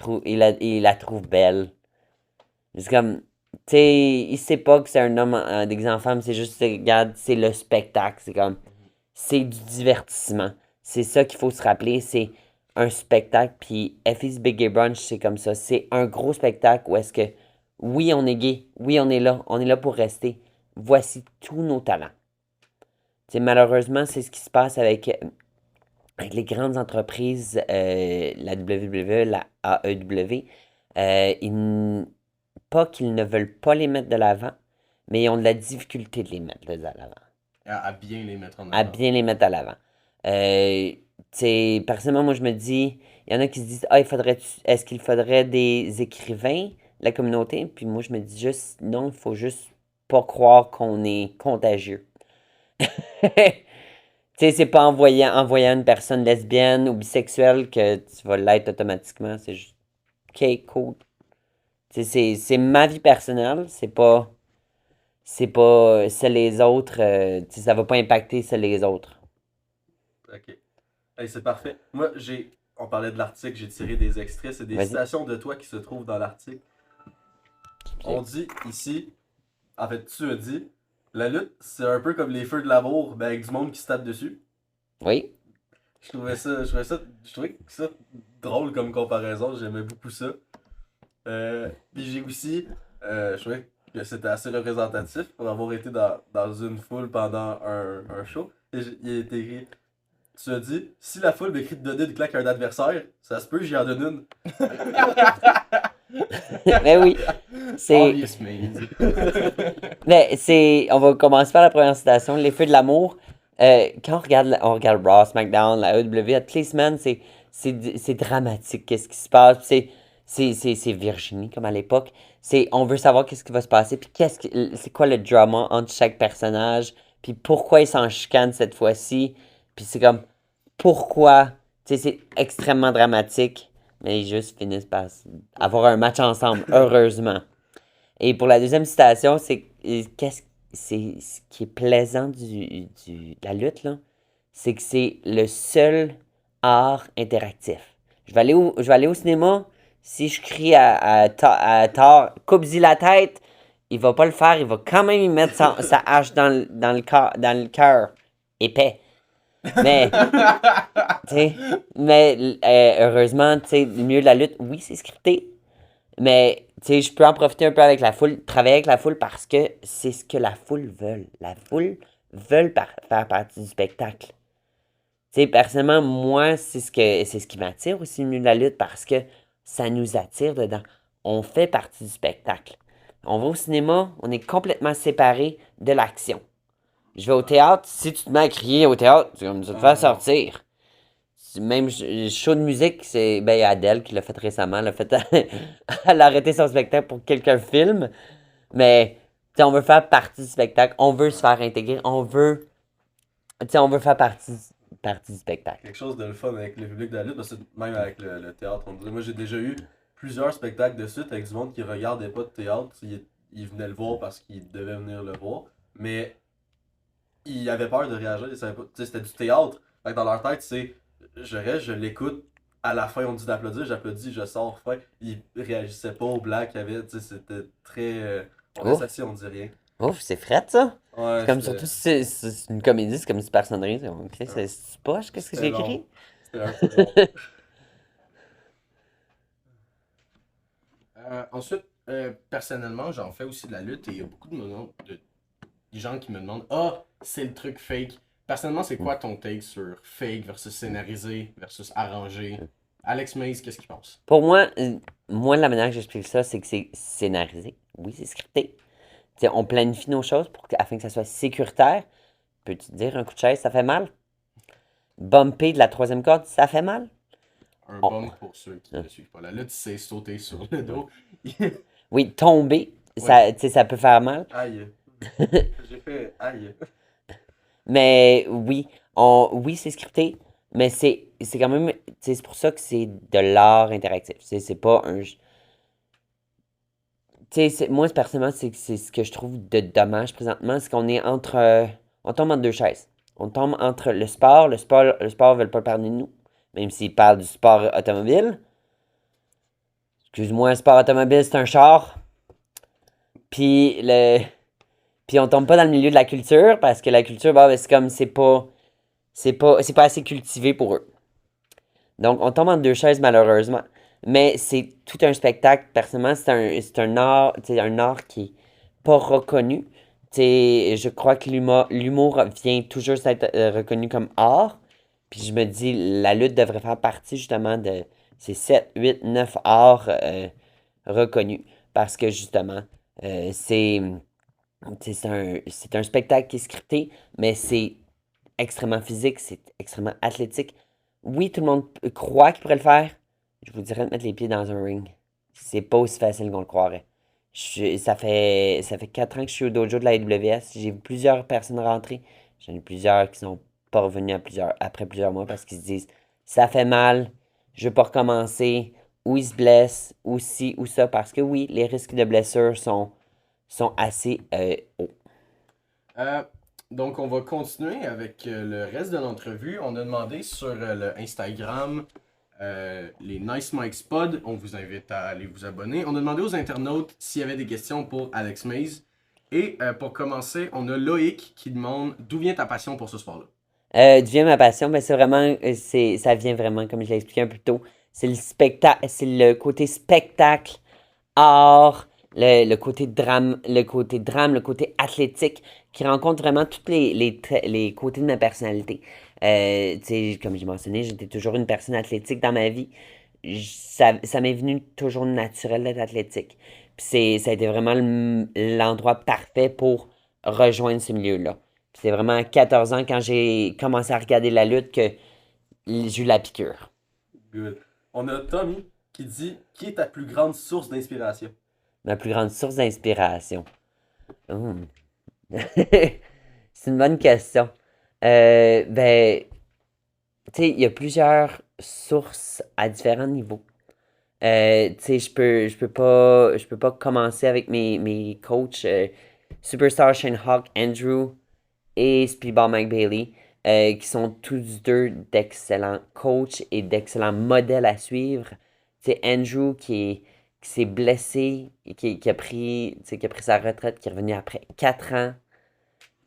trouve belle. C'est comme, il sait pas que c'est un homme déguisé en femme, c'est juste, regarde, c'est le spectacle. C'est comme, c'est du divertissement. C'est ça qu'il faut se rappeler, c'est un spectacle. Puis Effie's Big Gay Brunch, c'est comme ça. C'est un gros spectacle où est-ce que, oui, on est gay, oui, on est là pour rester. Voici tous nos talents. Malheureusement, c'est ce qui se passe avec les grandes entreprises, la WWE, la AEW. Pas qu'ils ne veulent pas les mettre de l'avant, mais ils ont de la difficulté de les mettre de l'avant. À bien les mettre en À avant. bien les mettre à l'avant. Personnellement, moi, je me dis, il y en a qui se disent, est-ce qu'il faudrait des écrivains, la communauté? Puis moi, je me dis juste, non, il faut juste pas croire qu'on est contagieux. C'est pas en voyant une personne lesbienne ou bisexuelle que tu vas l'être automatiquement. C'est juste, ok, cool. C'est ma vie personnelle, c'est pas celle des autres, ça va pas impacter celle des autres. Ok. Hey, c'est parfait. Moi, on parlait de l'article, j'ai tiré des extraits, c'est des Vas-y. citations de toi qui se trouvent dans l'article. On dit ici, en fait, tu as dit, la lutte, c'est un peu comme les feux de l'amour, mais avec du monde qui se tape dessus. Oui. Je trouvais que ça drôle comme comparaison, j'aimais beaucoup ça. Puis j'ai aussi, je trouvais que c'était assez représentatif pour avoir été dans une foule pendant un show. Il a été écrit, tu as dit, si la foule m'écrit de donner une claque à un adversaire, ça se peut, j'y en donne une. Mais oui. C'est. Obvious Maze. Mais c'est. On va commencer par la première citation. Les feux de l'amour. Quand on regarde Raw, SmackDown, la AEW, toutes les semaines, c'est dramatique. Qu'est-ce qui se passe? Puis c'est Virginie, comme à l'époque. On veut savoir qu'est-ce qui va se passer. Puis c'est quoi le drama entre chaque personnage. Puis pourquoi ils s'en chicanent cette fois-ci. Puis c'est comme. Pourquoi? Tu sais, c'est extrêmement dramatique. Mais ils juste finissent par avoir un match ensemble, heureusement. Et pour la deuxième citation, c'est ce qui est plaisant de la lutte, là, c'est que c'est le seul art interactif. Je vais aller au cinéma, si je crie à Thor, coupe-y la tête, il va pas le faire, il va quand même y mettre sa hache dans le cœur épais. Mais, tu sais, heureusement, tu sais, le milieu de la lutte, oui, c'est scripté, mais, tu sais, je peux en profiter un peu avec la foule, travailler avec la foule parce que c'est ce que la foule veut. La foule veut faire partie du spectacle. Tu sais, personnellement, moi, c'est ce qui m'attire aussi le milieu de la lutte parce que ça nous attire dedans. On fait partie du spectacle. On va au cinéma, on est complètement séparé de l'action. Je vais au théâtre, si tu te mets à crier au théâtre, tu vas me faire sortir. Même show de musique, c'est ben, il y a Adele qui l'a fait récemment. Elle a arrêté son spectacle pour quelqu'un filme. Mais tu sais, on veut faire partie du spectacle. On veut se faire intégrer. On veut faire partie du spectacle. Quelque chose de le fun avec le public de la lutte, parce que même avec le théâtre, on dirait. Moi, j'ai déjà eu plusieurs spectacles de suite avec du monde qui regardait pas de théâtre. Ils venaient le voir parce qu'ils devaient venir le voir. Mais ils avaient peur de réagir. Ils savaient pas. Tu sais, c'était du théâtre. Fait que dans leur tête, c'est je reste, je l'écoute. À la fin, on dit d'applaudir, j'applaudis, je sors. Fin. Ils réagissaient pas aux blagues qu'il y avait. Tu sais, c'était très. On reste Ouf, assis, on dit rien. ouf, c'est fret ça. Ouais, C'est comme surtout si c'est une comédie, c'est comme si personne rit. Ok, c'est poche, qu'est-ce que j'ai c'était long. écrit? C'était un peu long. Ensuite, personnellement, j'en fais aussi de la lutte et il y a beaucoup de gens qui me demandent ah, c'est le truc fake. Personnellement, c'est quoi ton take sur fake versus scénarisé versus arrangé? Alex Mays, qu'est-ce qu'il pense? Pour moi, la manière que j'explique ça, c'est que c'est scénarisé. Oui, c'est scripté. Tu sais, on planifie nos choses afin que ça soit sécuritaire. Peux-tu te dire, un coup de chaise, ça fait mal? Bumper de la troisième corde, ça fait mal? Un Oh. bump pour ceux qui ne suivent pas la lutte, c'est sauter sur le dos. Oui, tomber, ça, tu sais, ça peut faire mal. Aïe. J'ai fait aïe. Mais oui, oui, c'est scripté, mais c'est quand même, tu sais, c'est pour ça que c'est de l'art interactif. C'est pas un. Tu sais, moi, personnellement, c'est ce que je trouve de dommage présentement, c'est qu'on est entre. On tombe entre deux chaises. On tombe entre le sport, le sport veut pas parler de nous, même s'il parle du sport automobile. Excuse-moi, un sport automobile, c'est un char. Puis Puis on tombe pas dans le milieu de la culture parce que la culture, bah, ben, c'est comme c'est pas assez cultivé pour eux. Donc on tombe entre deux chaises malheureusement. Mais c'est tout un spectacle. Personnellement, c'est un art, tu sais, un art qui est pas reconnu. Tu sais, je crois que l'humour vient toujours d'être reconnu comme art. Puis je me dis, la lutte devrait faire partie justement de ces 7, 8, 9 arts reconnus. Parce que justement, c'est c'est un spectacle qui est scripté, mais c'est extrêmement physique, c'est extrêmement athlétique. Oui, tout le monde croit qu'il pourrait le faire. Je vous dirais de mettre les pieds dans un ring. C'est pas aussi facile qu'on le croirait. Ça fait 4 ans que je suis au dojo de la AWS. J'ai vu plusieurs personnes rentrer. J'en ai plusieurs qui sont pas revenus après plusieurs mois parce qu'ils se disent ça fait mal, je veux pas recommencer, ou ils se blessent, ou ci, ou ça. Parce que oui, les risques de blessure sont assez hauts. Euh, donc, on va continuer avec le reste de l'entrevue. On a demandé sur le Instagram les Nice Mike Pod. On vous invite à aller vous abonner. On a demandé aux internautes s'il y avait des questions pour Alex Mays. Et pour commencer, on a Loïc qui demande d'où vient ta passion pour ce sport-là. D'où vient ma passion? Ben, c'est vraiment, ça vient vraiment, comme je l'ai expliqué un peu plus tôt, c'est le spectacle, c'est le côté spectacle, art, le côté athlétique, qui rencontre vraiment tous les côtés de ma personnalité. Tu sais, comme j'ai mentionné, j'étais toujours une personne athlétique dans ma vie. Ça m'est venu toujours naturel d'être athlétique. Puis ça a été vraiment l'endroit parfait pour rejoindre ce milieu-là. Puis c'est vraiment à 14 ans, quand j'ai commencé à regarder la lutte, que j'ai eu la piqûre. Good. On a Tommy qui dit qui est ta plus grande source d'inspiration? Ma plus grande source d'inspiration. Hmm. C'est une bonne question. Ben, tu sais, il y a plusieurs sources à différents niveaux. Tu sais, je peux pas commencer avec mes coachs Superstar Shane Hawk, Andrew et Speedball Mike Bailey, qui sont tous deux d'excellents coachs et d'excellents modèles à suivre. Tu sais, Andrew qui s'est blessé et qui a pris, tu sais, qui a pris sa retraite, qui est revenu après 4 ans.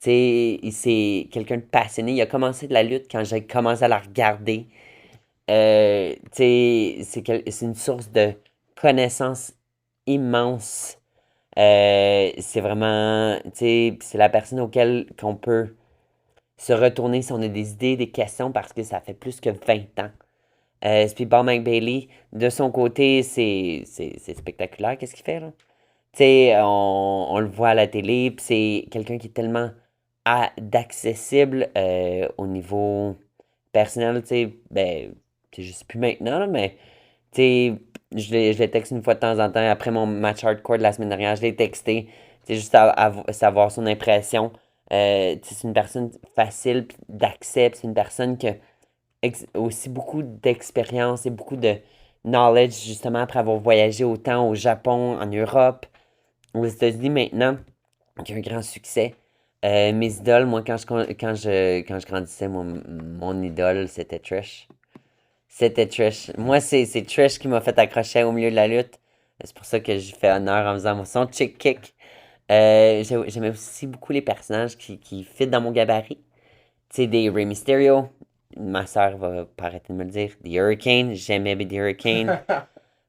Tu sais, c'est quelqu'un de passionné. Il a commencé de la lutte quand j'ai commencé à la regarder. Tu sais, c'est une source de connaissances immense. C'est vraiment, tu sais, c'est la personne auquel qu'on peut se retourner si on a des idées, des questions, parce que ça fait plus que 20 ans. Speedball Mike Bailey, de son côté, c'est spectaculaire, qu'est-ce qu'il fait, là? Tu sais, on le voit à la télé, puis c'est quelqu'un qui est tellement d'accessible au niveau personnel, tu sais, ben, je sais plus maintenant, là, mais, tu sais, je l'ai texté une fois de temps en temps, après mon match hardcore de la semaine dernière, je l'ai texté, c'est juste à savoir son impression. Tu sais, c'est une personne facile d'accès, puis c'est une personne qui a aussi beaucoup d'expérience et beaucoup de knowledge, justement, après avoir voyagé autant au Japon, en Europe, aux États-Unis maintenant, qui a un grand succès. Mes idoles, moi, quand je grandissais, mon idole, c'était Trish. C'était Trish. Moi, c'est Trish qui m'a fait accrocher au milieu de la lutte. C'est pour ça que j'ai fait honneur en faisant son chick kick. J'aimais aussi beaucoup les personnages qui fit dans mon gabarit. Tu sais, des Rey Mysterio. Ma soeur va pas arrêter de me le dire. The Hurricane. J'aimais The Hurricane.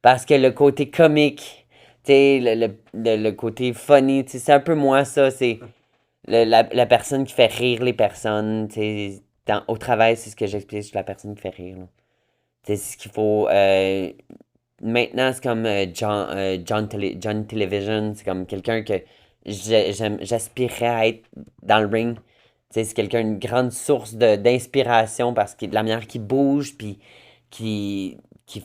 Parce que le côté comique, tu sais, le côté funny, tu sais, c'est un peu moi ça. C'est la personne qui fait rire les personnes. Tu sais, au travail, c'est ce que j'explique. Je suis la personne qui fait rire, là. Tu sais, c'est ce qu'il faut. Maintenant, c'est comme John Television. C'est comme quelqu'un que j'aspirerais à être dans le ring. Tu sais, c'est quelqu'un, une grande source d'inspiration, parce que de la manière qu'il bouge, puis qui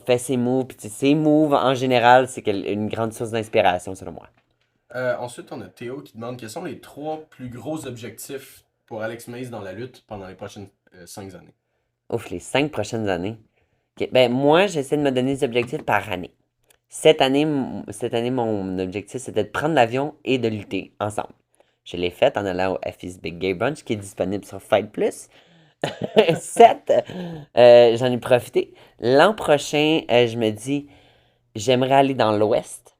fait ses moves. Puis tu sais, ses moves, en général, c'est une grande source d'inspiration, selon moi. Ensuite, on a Théo qui demande quels sont les 3 plus gros objectifs pour Alex Mays dans la lutte pendant les prochaines 5 années. Ouf, les 5 prochaines années. Ok, ben, moi, j'essaie de me donner des objectifs par année. Cette année, mon objectif, c'était de prendre l'avion et de lutter ensemble. Je l'ai fait en allant au FIS Big Gay Brunch, qui est disponible sur Fight Plus. 7, j'en ai profité. L'an prochain, je me dis, j'aimerais aller dans l'Ouest,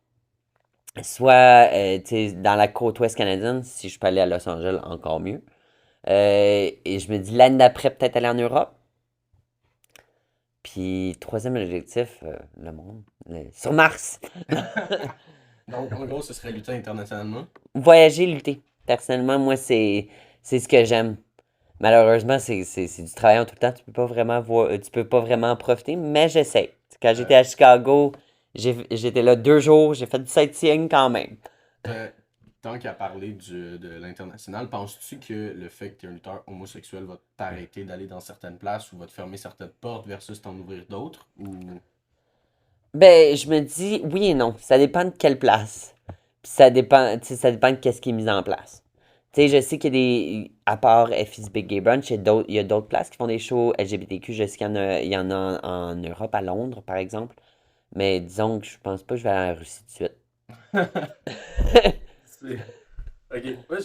soit tu sais, dans la côte ouest canadienne. Si je peux aller à Los Angeles, encore mieux. Et je me dis, l'année d'après, peut-être aller en Europe. Puis, troisième objectif, le monde. Sur Mars. Donc, en gros, ce serait lutter internationalement. Voyager, lutter. Personnellement, moi, c'est ce que j'aime. Malheureusement, c'est du travail en tout le temps. Tu peux pas vraiment tu peux pas vraiment en profiter, mais j'essaie. Quand j'étais à Chicago, j'étais là 2 jours, j'ai fait du sightseeing quand même. Tant qu'à parler de l'international, penses-tu que le fait que tu es un lutteur homosexuel va t'arrêter d'aller dans certaines places ou va te fermer certaines portes versus t'en ouvrir d'autres? Ou... Ben, je me dis oui et non. Ça dépend de quelle place. Puis ça dépend, tu sais, ça dépend de qu'est-ce qui est mis en place. Tu sais, je sais qu'il y a à part FIS Big Gay Brunch, il y a d'autres places qui font des shows LGBTQ. Je sais il y en a en Europe, à Londres, par exemple. Mais disons que je pense pas que je vais aller en Russie tout de suite. Ok, moi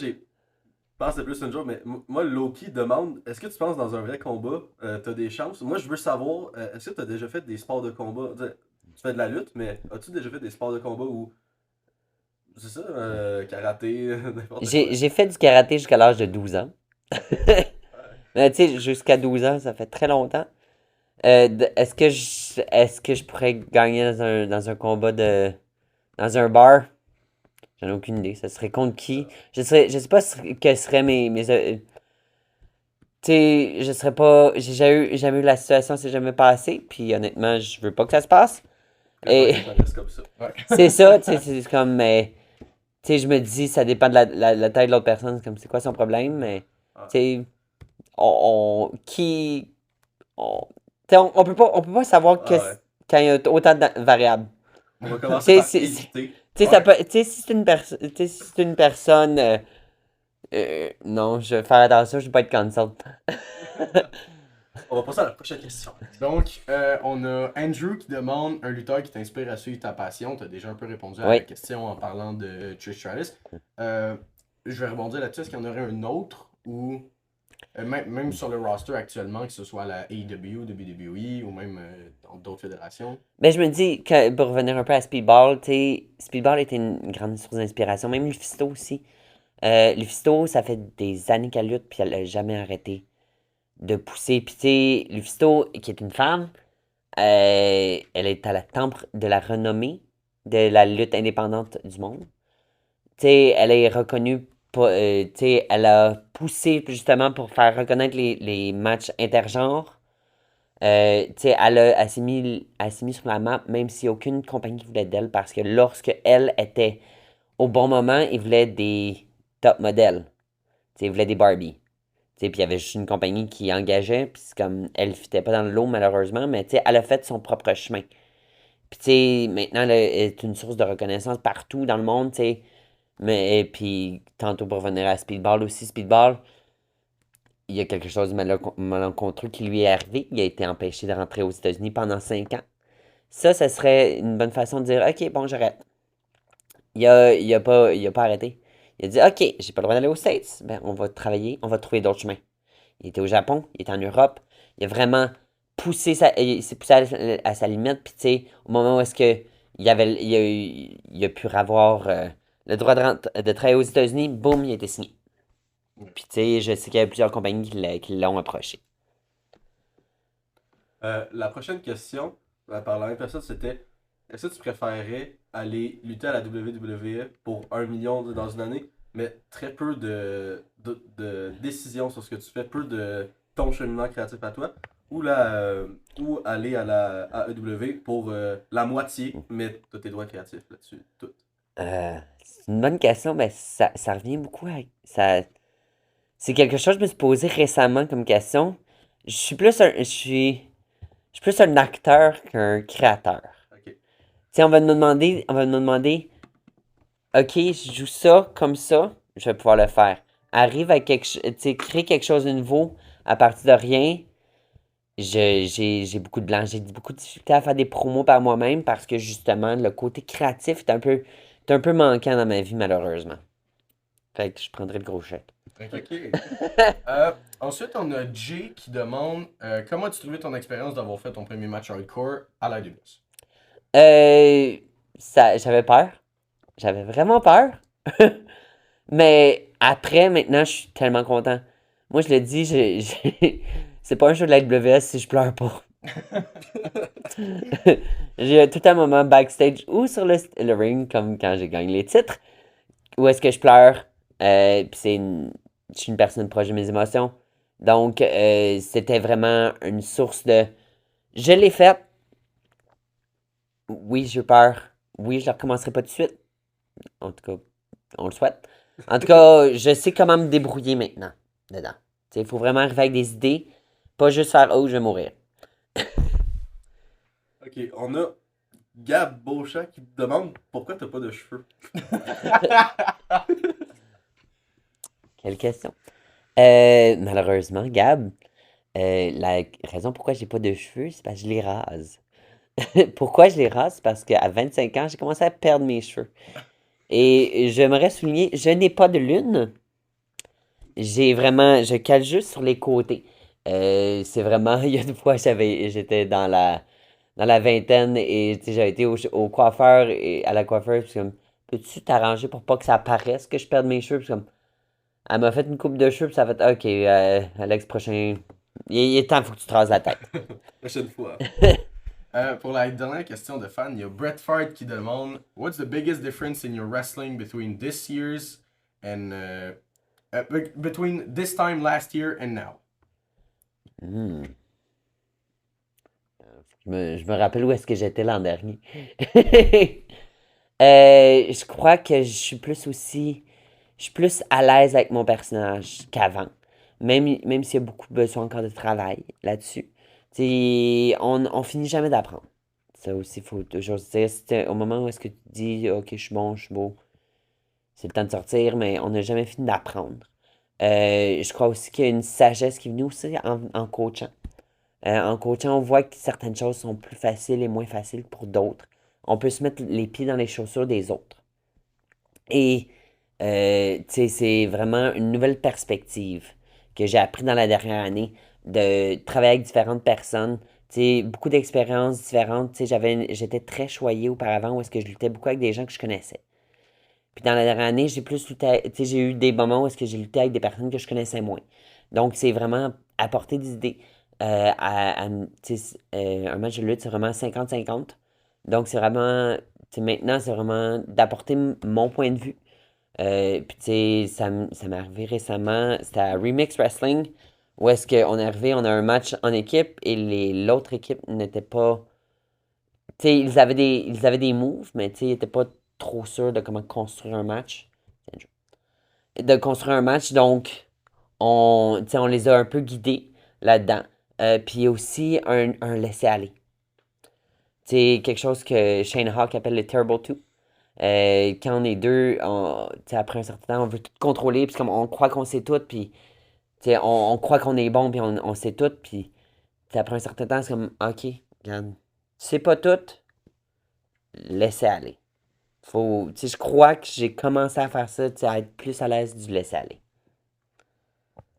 pense que c'est plus une joke, mais moi, Loki demande est-ce que tu penses dans un vrai combat, t'as des chances? Moi, je veux savoir, est-ce que t'as déjà fait des sports de combat? Tu fais de la lutte, mais as-tu déjà fait des sports de combat où, c'est ça, karaté, n'importe quoi? J'ai fait du karaté jusqu'à l'âge de 12 ans. Mais tu sais, jusqu'à 12 ans, ça fait très longtemps. Est-ce que je pourrais gagner dans un combat dans un bar? J'en ai aucune idée. Ça serait contre qui? Je sais pas quels seraient tu sais, je serais pas. J'ai jamais eu la situation, c'est jamais passé. Puis honnêtement, je veux pas que ça se passe. Préfère Et que ça reste comme ça. Ouais. c'est ça, tu sais, c'est comme. Mais, tu sais, je me dis, ça dépend de la taille de l'autre personne. C'est comme, c'est quoi son problème? Mais, Ah. tu sais, qui. Tu sais, on peut pas savoir Ah ouais. quand il y a autant de variables. On va commencer par C'est- éviter. Tu sais, ça peut, tu sais, si c'est une personne, tu sais, si c'est une personne, non, je vais faire attention, je vais pas être cancel. On va passer à la prochaine question. Donc, on a Andrew qui demande un lutteur qui t'inspire à suivre ta passion. Tu as déjà un peu répondu à Oui. la question en parlant de Trish Stratus. Je vais rebondir là-dessus. Est-ce qu'il y en aurait un autre ou même sur le roster actuellement, que ce soit la AEW, WWE ou même dans d'autres fédérations? Mais je me dis, pour revenir un peu à Speedball, tu sais, Speedball était une grande source d'inspiration, même Lufisto aussi. Lufisto, ça fait des années qu'elle lutte, puis elle a jamais arrêté de pousser. Puis tu sais, Lufisto, qui est une femme, elle est à la temple de la renommée de la lutte indépendante du monde. Tu sais, elle est reconnue, tu sais, elle a poussé justement pour faire reconnaître les matchs intergenres. Tu sais, elle s'est mis sur la map, même s'il n'y a aucune compagnie qui voulait d'elle, parce que lorsque elle était au bon moment, ils voulaient des top modèles. Tu sais, ils voulaient des Barbie. Tu sais, puis il y avait juste une compagnie qui engageait, puis c'est comme, elle ne fitait pas dans le lot, malheureusement, mais tu sais, elle a fait son propre chemin. Puis tu sais, maintenant, elle est une source de reconnaissance partout dans le monde, tu sais. Mais, et puis, tantôt pour revenir à Speedball aussi, Speedball, il y a quelque chose de malencontreux qui lui est arrivé. Il a été empêché de rentrer aux États-Unis pendant 5 ans. Ça serait une bonne façon de dire, OK, bon, j'arrête. Il a pas arrêté. Il a dit, OK, j'ai pas le droit d'aller aux States. Ben, on va travailler, on va trouver d'autres chemins. Il était au Japon, il était en Europe. Il a vraiment il s'est poussé à sa limite. Puis, tu sais, au moment où est-ce que il a pu avoir le droit de travailler aux États-Unis, boum, il a été signé. Puis, tu sais, je sais qu'il y a plusieurs compagnies qui l'ont approché. La prochaine question, par la même personne, c'était est-ce que tu préférerais aller lutter à la WWE pour 1 million dans une année, mais très peu de décisions sur ce que tu fais, peu de ton cheminement créatif à toi, ou aller à la AEW pour la moitié, mais tu as tes droits créatifs là-dessus, tout. C'est une bonne question, mais ça revient beaucoup à... C'est quelque chose que je me suis posé récemment comme question. Je suis plus un acteur qu'un créateur. Ok. Tu sais, on va me demander, OK, je joue ça comme ça, je vais pouvoir le faire. Arrive à tu sais, créer quelque chose de nouveau à partir de rien. J'ai beaucoup de blanc. J'ai beaucoup de difficulté à faire des promos par moi-même parce que justement, le côté créatif est un peu manquant dans ma vie, malheureusement. Fait que je prendrais le gros chèque. Ok. Ensuite, on a Jay qui demande comment as-tu trouvé ton expérience d'avoir fait ton premier match hardcore à la WS? J'avais peur. J'avais vraiment peur. Mais après, maintenant, je suis tellement content. Moi, je le dis, c'est pas un show de la WS si je pleure pas. J'ai tout un moment backstage ou sur le ring, comme quand j'ai gagné les titres, où est-ce que je pleure. Puis je suis une personne proche de mes émotions. Donc, c'était vraiment une source de... Je l'ai fait. Oui, j'ai peur. Oui, je ne recommencerai pas tout de suite. En tout cas, on le souhaite. En tout cas, je sais comment me débrouiller maintenant dedans. Il faut vraiment arriver avec des idées, pas juste faire oh, je vais mourir. Ok, on a Gab Beauchamp qui te demande pourquoi t'as pas de cheveux. Quelle question. Malheureusement, Gab, la raison pourquoi j'ai pas de cheveux, c'est parce que je les rase. Pourquoi je les rase? Parce qu'à 25 ans, j'ai commencé à perdre mes cheveux. Et j'aimerais souligner, je n'ai pas de lune. je cale juste sur les côtés. C'est vraiment, il y a une fois, j'étais dans la vingtaine et tu sais, j'avais été au coiffeur et à la coiffeuse, puis comme, peux-tu t'arranger pour pas que ça paraisse que je perde mes cheveux? Puis comme, elle m'a fait une coupe de cheveux, puis ça a fait, ok, Alex, prochain, il est temps, faut que tu te rases la tête. Prochaine fois. Pour la dernière question de fan, il y a Bret Hart qui demande What's the biggest difference in your wrestling between this year's and between this time last year and now? Hmm. Je me rappelle où est-ce que j'étais l'an dernier. Je crois que je suis plus à l'aise avec mon personnage qu'avant. Même s'il y a beaucoup besoin encore de travail là-dessus. Tu sais, on finit jamais d'apprendre. Ça aussi, il faut toujours se dire, au moment où est-ce que tu dis, ok, je suis bon, je suis beau, c'est le temps de sortir, mais on n'a jamais fini d'apprendre. Je crois aussi qu'il y a une sagesse qui est venue aussi en coachant. En coachant, on voit que certaines choses sont plus faciles et moins faciles pour d'autres. On peut se mettre les pieds dans les chaussures des autres. Et, tu sais, c'est vraiment une nouvelle perspective que j'ai appris dans la dernière année de travailler avec différentes personnes. Tu sais, beaucoup d'expériences différentes. Tu sais, j'étais très choyé auparavant où est-ce que je luttais beaucoup avec des gens que je connaissais. Puis dans la dernière année, j'ai plus lutté, tu sais, j'ai eu des moments où est-ce que j'ai lutté avec des personnes que je connaissais moins. Donc, c'est vraiment apporter des idées. Tu sais, un match de lutte, c'est vraiment 50-50. Donc, c'est vraiment, tu sais, maintenant, c'est vraiment d'apporter mon point de vue. Puis, tu sais, ça m'est arrivé récemment, c'était à Remix Wrestling, où est-ce qu'on est arrivé, on a un match en équipe et l'autre équipe n'était pas. Tu sais, ils avaient des moves, mais tu sais, ils n'étaient pas trop sûrs de comment construire un match. De construire un match, donc tu sais, on les a un peu guidés là-dedans. Puis aussi un laisser-aller. C'est quelque chose que Shane Hawk appelle le Terrible Two. Quand on est deux, tu sais, après un certain temps, on veut tout contrôler, puis comme on croit qu'on sait tout, puis tu sais, on croit qu'on est bon, puis on sait tout, puis tu sais, après un certain temps, c'est comme, ok, regarde, tu sais pas tout, laisser aller. Faut, tu sais, je crois que j'ai commencé à faire ça, tu sais, à être plus à l'aise du laisser aller.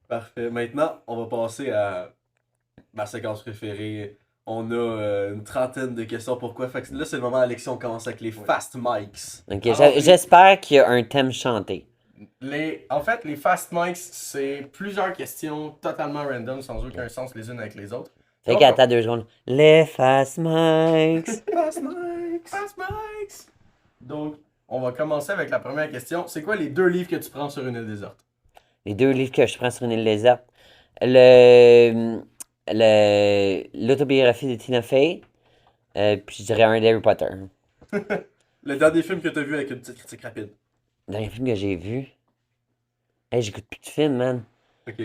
Parfait. Maintenant, on va passer à ma séquence préférée. On a une trentaine de questions. Pourquoi? Fait que là, c'est le moment, Alexis, on commence avec les fast mics. Ok, Alors, j'espère qu'il y a un thème chanté. En fait, les fast mics, c'est plusieurs questions totalement random, sans aucun sens les unes avec les autres. Fait Donc, qu'attends 2 secondes. Les fast mics. Fast mics! fast mics! Donc, on va commencer avec la première question. C'est quoi les 2 livres que tu prends sur une île déserte? Les 2 livres que je prends sur une île déserte. L'autobiographie de Tina Fey. Puis je dirais un d'Harry Potter. Le dernier film que t'as vu avec une petite critique rapide. Le dernier film que j'ai vu. Hey, j'écoute plus de films, man. Ok.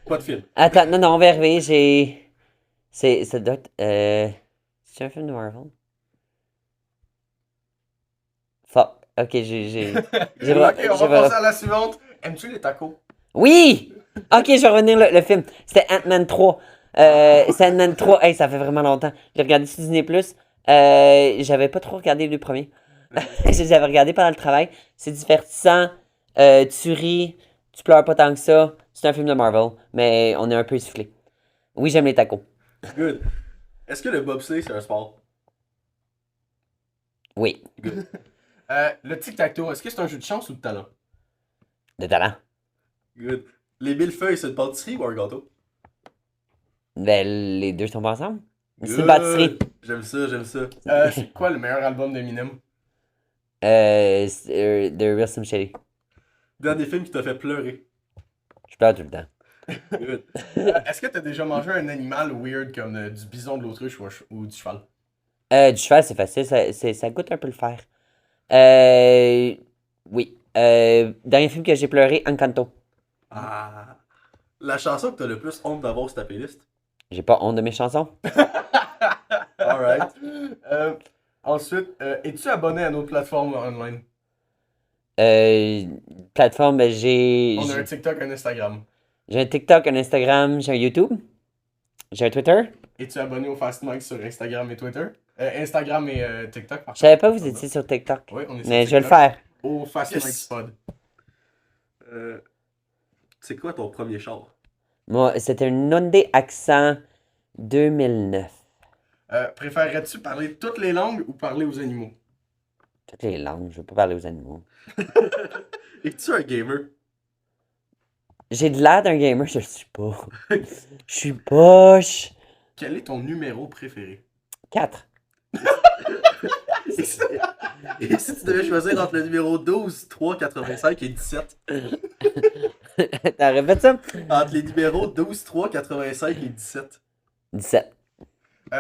Pas de film. Attends, non, on va y arriver. Ça doit être. C'est un film de Marvel? Fuck. Ok, j'ai Ok, on va passer à la suivante. Aimes-tu les tacos? Oui! Ok, je vais revenir le film. C'était Ant-Man 3. C'est Ant-Man 3. Hey, ça fait vraiment longtemps. J'ai regardé sur Disney+. J'avais pas trop regardé le premier. J'avais regardé pendant le travail. C'est divertissant. Tu ris. Tu pleures pas tant que ça. C'est un film de Marvel. Mais on est un peu soufflé. Oui, j'aime les tacos. Good. Est-ce que le bobsleigh, c'est un sport? Oui. Good. Le tic-tac-toe, est-ce que c'est un jeu de chance ou de talent? De talent. Good. Les millefeuilles, c'est une pâtisserie ou un gâteau? Ben, les deux sont pas ensemble. C'est une Good. pâtisserie. J'aime ça, j'aime ça. C'est quoi le meilleur album d'Eminem? The Real Slim Shady. Dernier film qui t'a fait pleurer. Je pleure tout le temps. Good. Est-ce que t'as déjà mangé un animal weird comme du bison, de l'autruche ou du cheval? Du cheval, c'est facile. Ça goûte un peu le fer. Oui. Dernier film que j'ai pleuré, Encanto. Ah. La chanson que t'as le plus honte d'avoir sur ta playlist? J'ai pas honte de mes chansons. Alright. Ensuite, es-tu abonné à notre plateforme online? Plateforme, ben, On a un TikTok, un Instagram. j'ai un TikTok, un Instagram, j'ai un YouTube, j'ai un Twitter. Es-tu abonné au Fast Mike sur Instagram et Twitter? Instagram et TikTok, par Je savais pas que vous étiez sur TikTok. Oui, on est sur Mais je vais le TikTok. faire. Au Fast Yes. Mike Pod. C'est quoi ton premier char? Moi, c'était une Hyundai Accent 2009. Préférerais-tu parler toutes les langues ou parler aux animaux? Toutes les langues, je veux pas parler aux animaux. Es-tu un gamer? J'ai de l'air d'un gamer, je le suis pas. Je suis poche. Quel est ton numéro préféré? 4. Et si et si tu devais choisir entre le numéro 12, 3, 85 et 17? T'as répété ça? Entre les numéros 12, 3, 85 et 17. 17.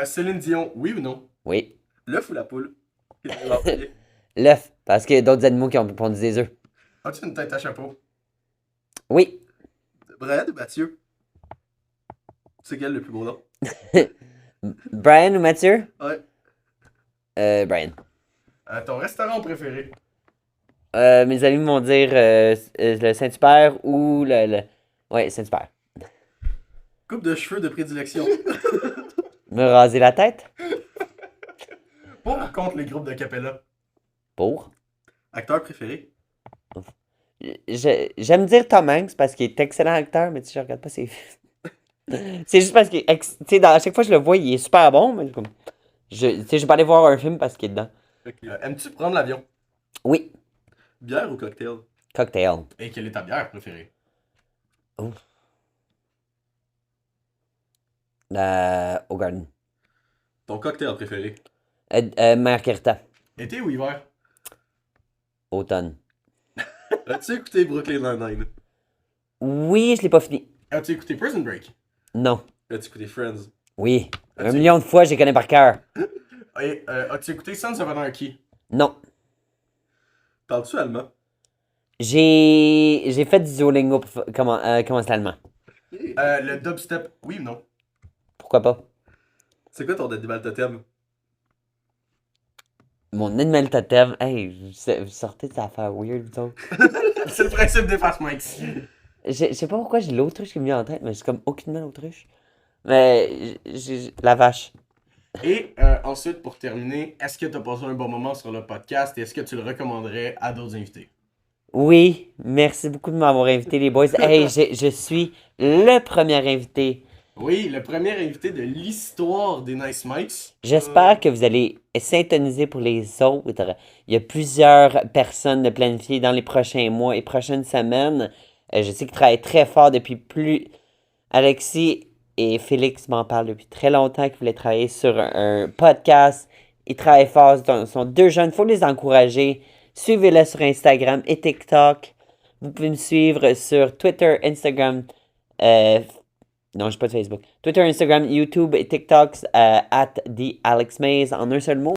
Céline Dion, oui ou non? Oui. L'œuf ou la poule? Qu'est-ce que tu vas appeler? L'œuf, parce qu'il y a d'autres animaux qui ont pondu des œufs. As-tu une tête à chapeau? Oui. Brian ou Mathieu? C'est quel le plus beau nom? Brian ou Mathieu? Ouais. Brian. Ton restaurant préféré? Mes amis vont dire le Saint-Hubert ou Ouais, Saint-Hubert. Coupe de cheveux de prédilection. Me raser la tête? Pour ou contre les groupes de Capella? Pour. Acteur préféré? J'aime dire Tom Hanks parce qu'il est excellent acteur, mais tu sais, je regarde pas ses films. C'est juste parce que, tu sais, à chaque fois que je le vois, il est super bon, mais comme, tu sais, je vais pas aller voir un film parce qu'il est dedans. Aimes-tu prendre l'avion? Oui, Bière ou cocktail? cocktail. Et quelle est ta bière préférée? Au Garden. Ton cocktail préféré? Margarita. Été ou hiver? Automne. As-tu écouté Brooklyn Nine-Nine? Oui, je l'ai pas fini. As-tu écouté Prison Break? Non. As-tu écouté Friends? Oui. Un As-tu- million de fois, je les connais par cœur. Et as-tu écouté Sons of Anarchy? Non. Parles-tu allemand? J'ai fait du Duolingo pour commencer l'allemand. Le dubstep, oui ou non? Pourquoi pas? C'est quoi ton animal totem? Mon animal totem. Hey, vous sortez de cette affaire weird, vous autres. C'est le principe d'effacement ici. Je sais pas pourquoi j'ai l'autruche qui me vient en tête, mais c'est comme aucunement l'autruche. Mais la vache. Et ensuite, pour terminer, est-ce que tu as passé un bon moment sur le podcast et est-ce que tu le recommanderais à d'autres invités? Oui, merci beaucoup de m'avoir invité, les boys. Hey, je suis le premier invité. Oui, le premier invité de l'histoire des Nice Mics. J'espère que vous allez s'intoniser pour les autres. Il y a plusieurs personnes de planifier dans les prochains mois et prochaines semaines. Je sais qu'ils travaillent très fort depuis plus. Alexis et Félix m'en parlent depuis très longtemps qu'ils voulaient travailler sur un podcast. Ils travaillent fort, ce sont deux jeunes, il faut les encourager. Suivez-les sur Instagram et TikTok. Vous pouvez me suivre sur Twitter, Instagram, non, je n'ai pas de Facebook. Twitter, Instagram, YouTube et TikTok @TheAlexMaze en un seul mot.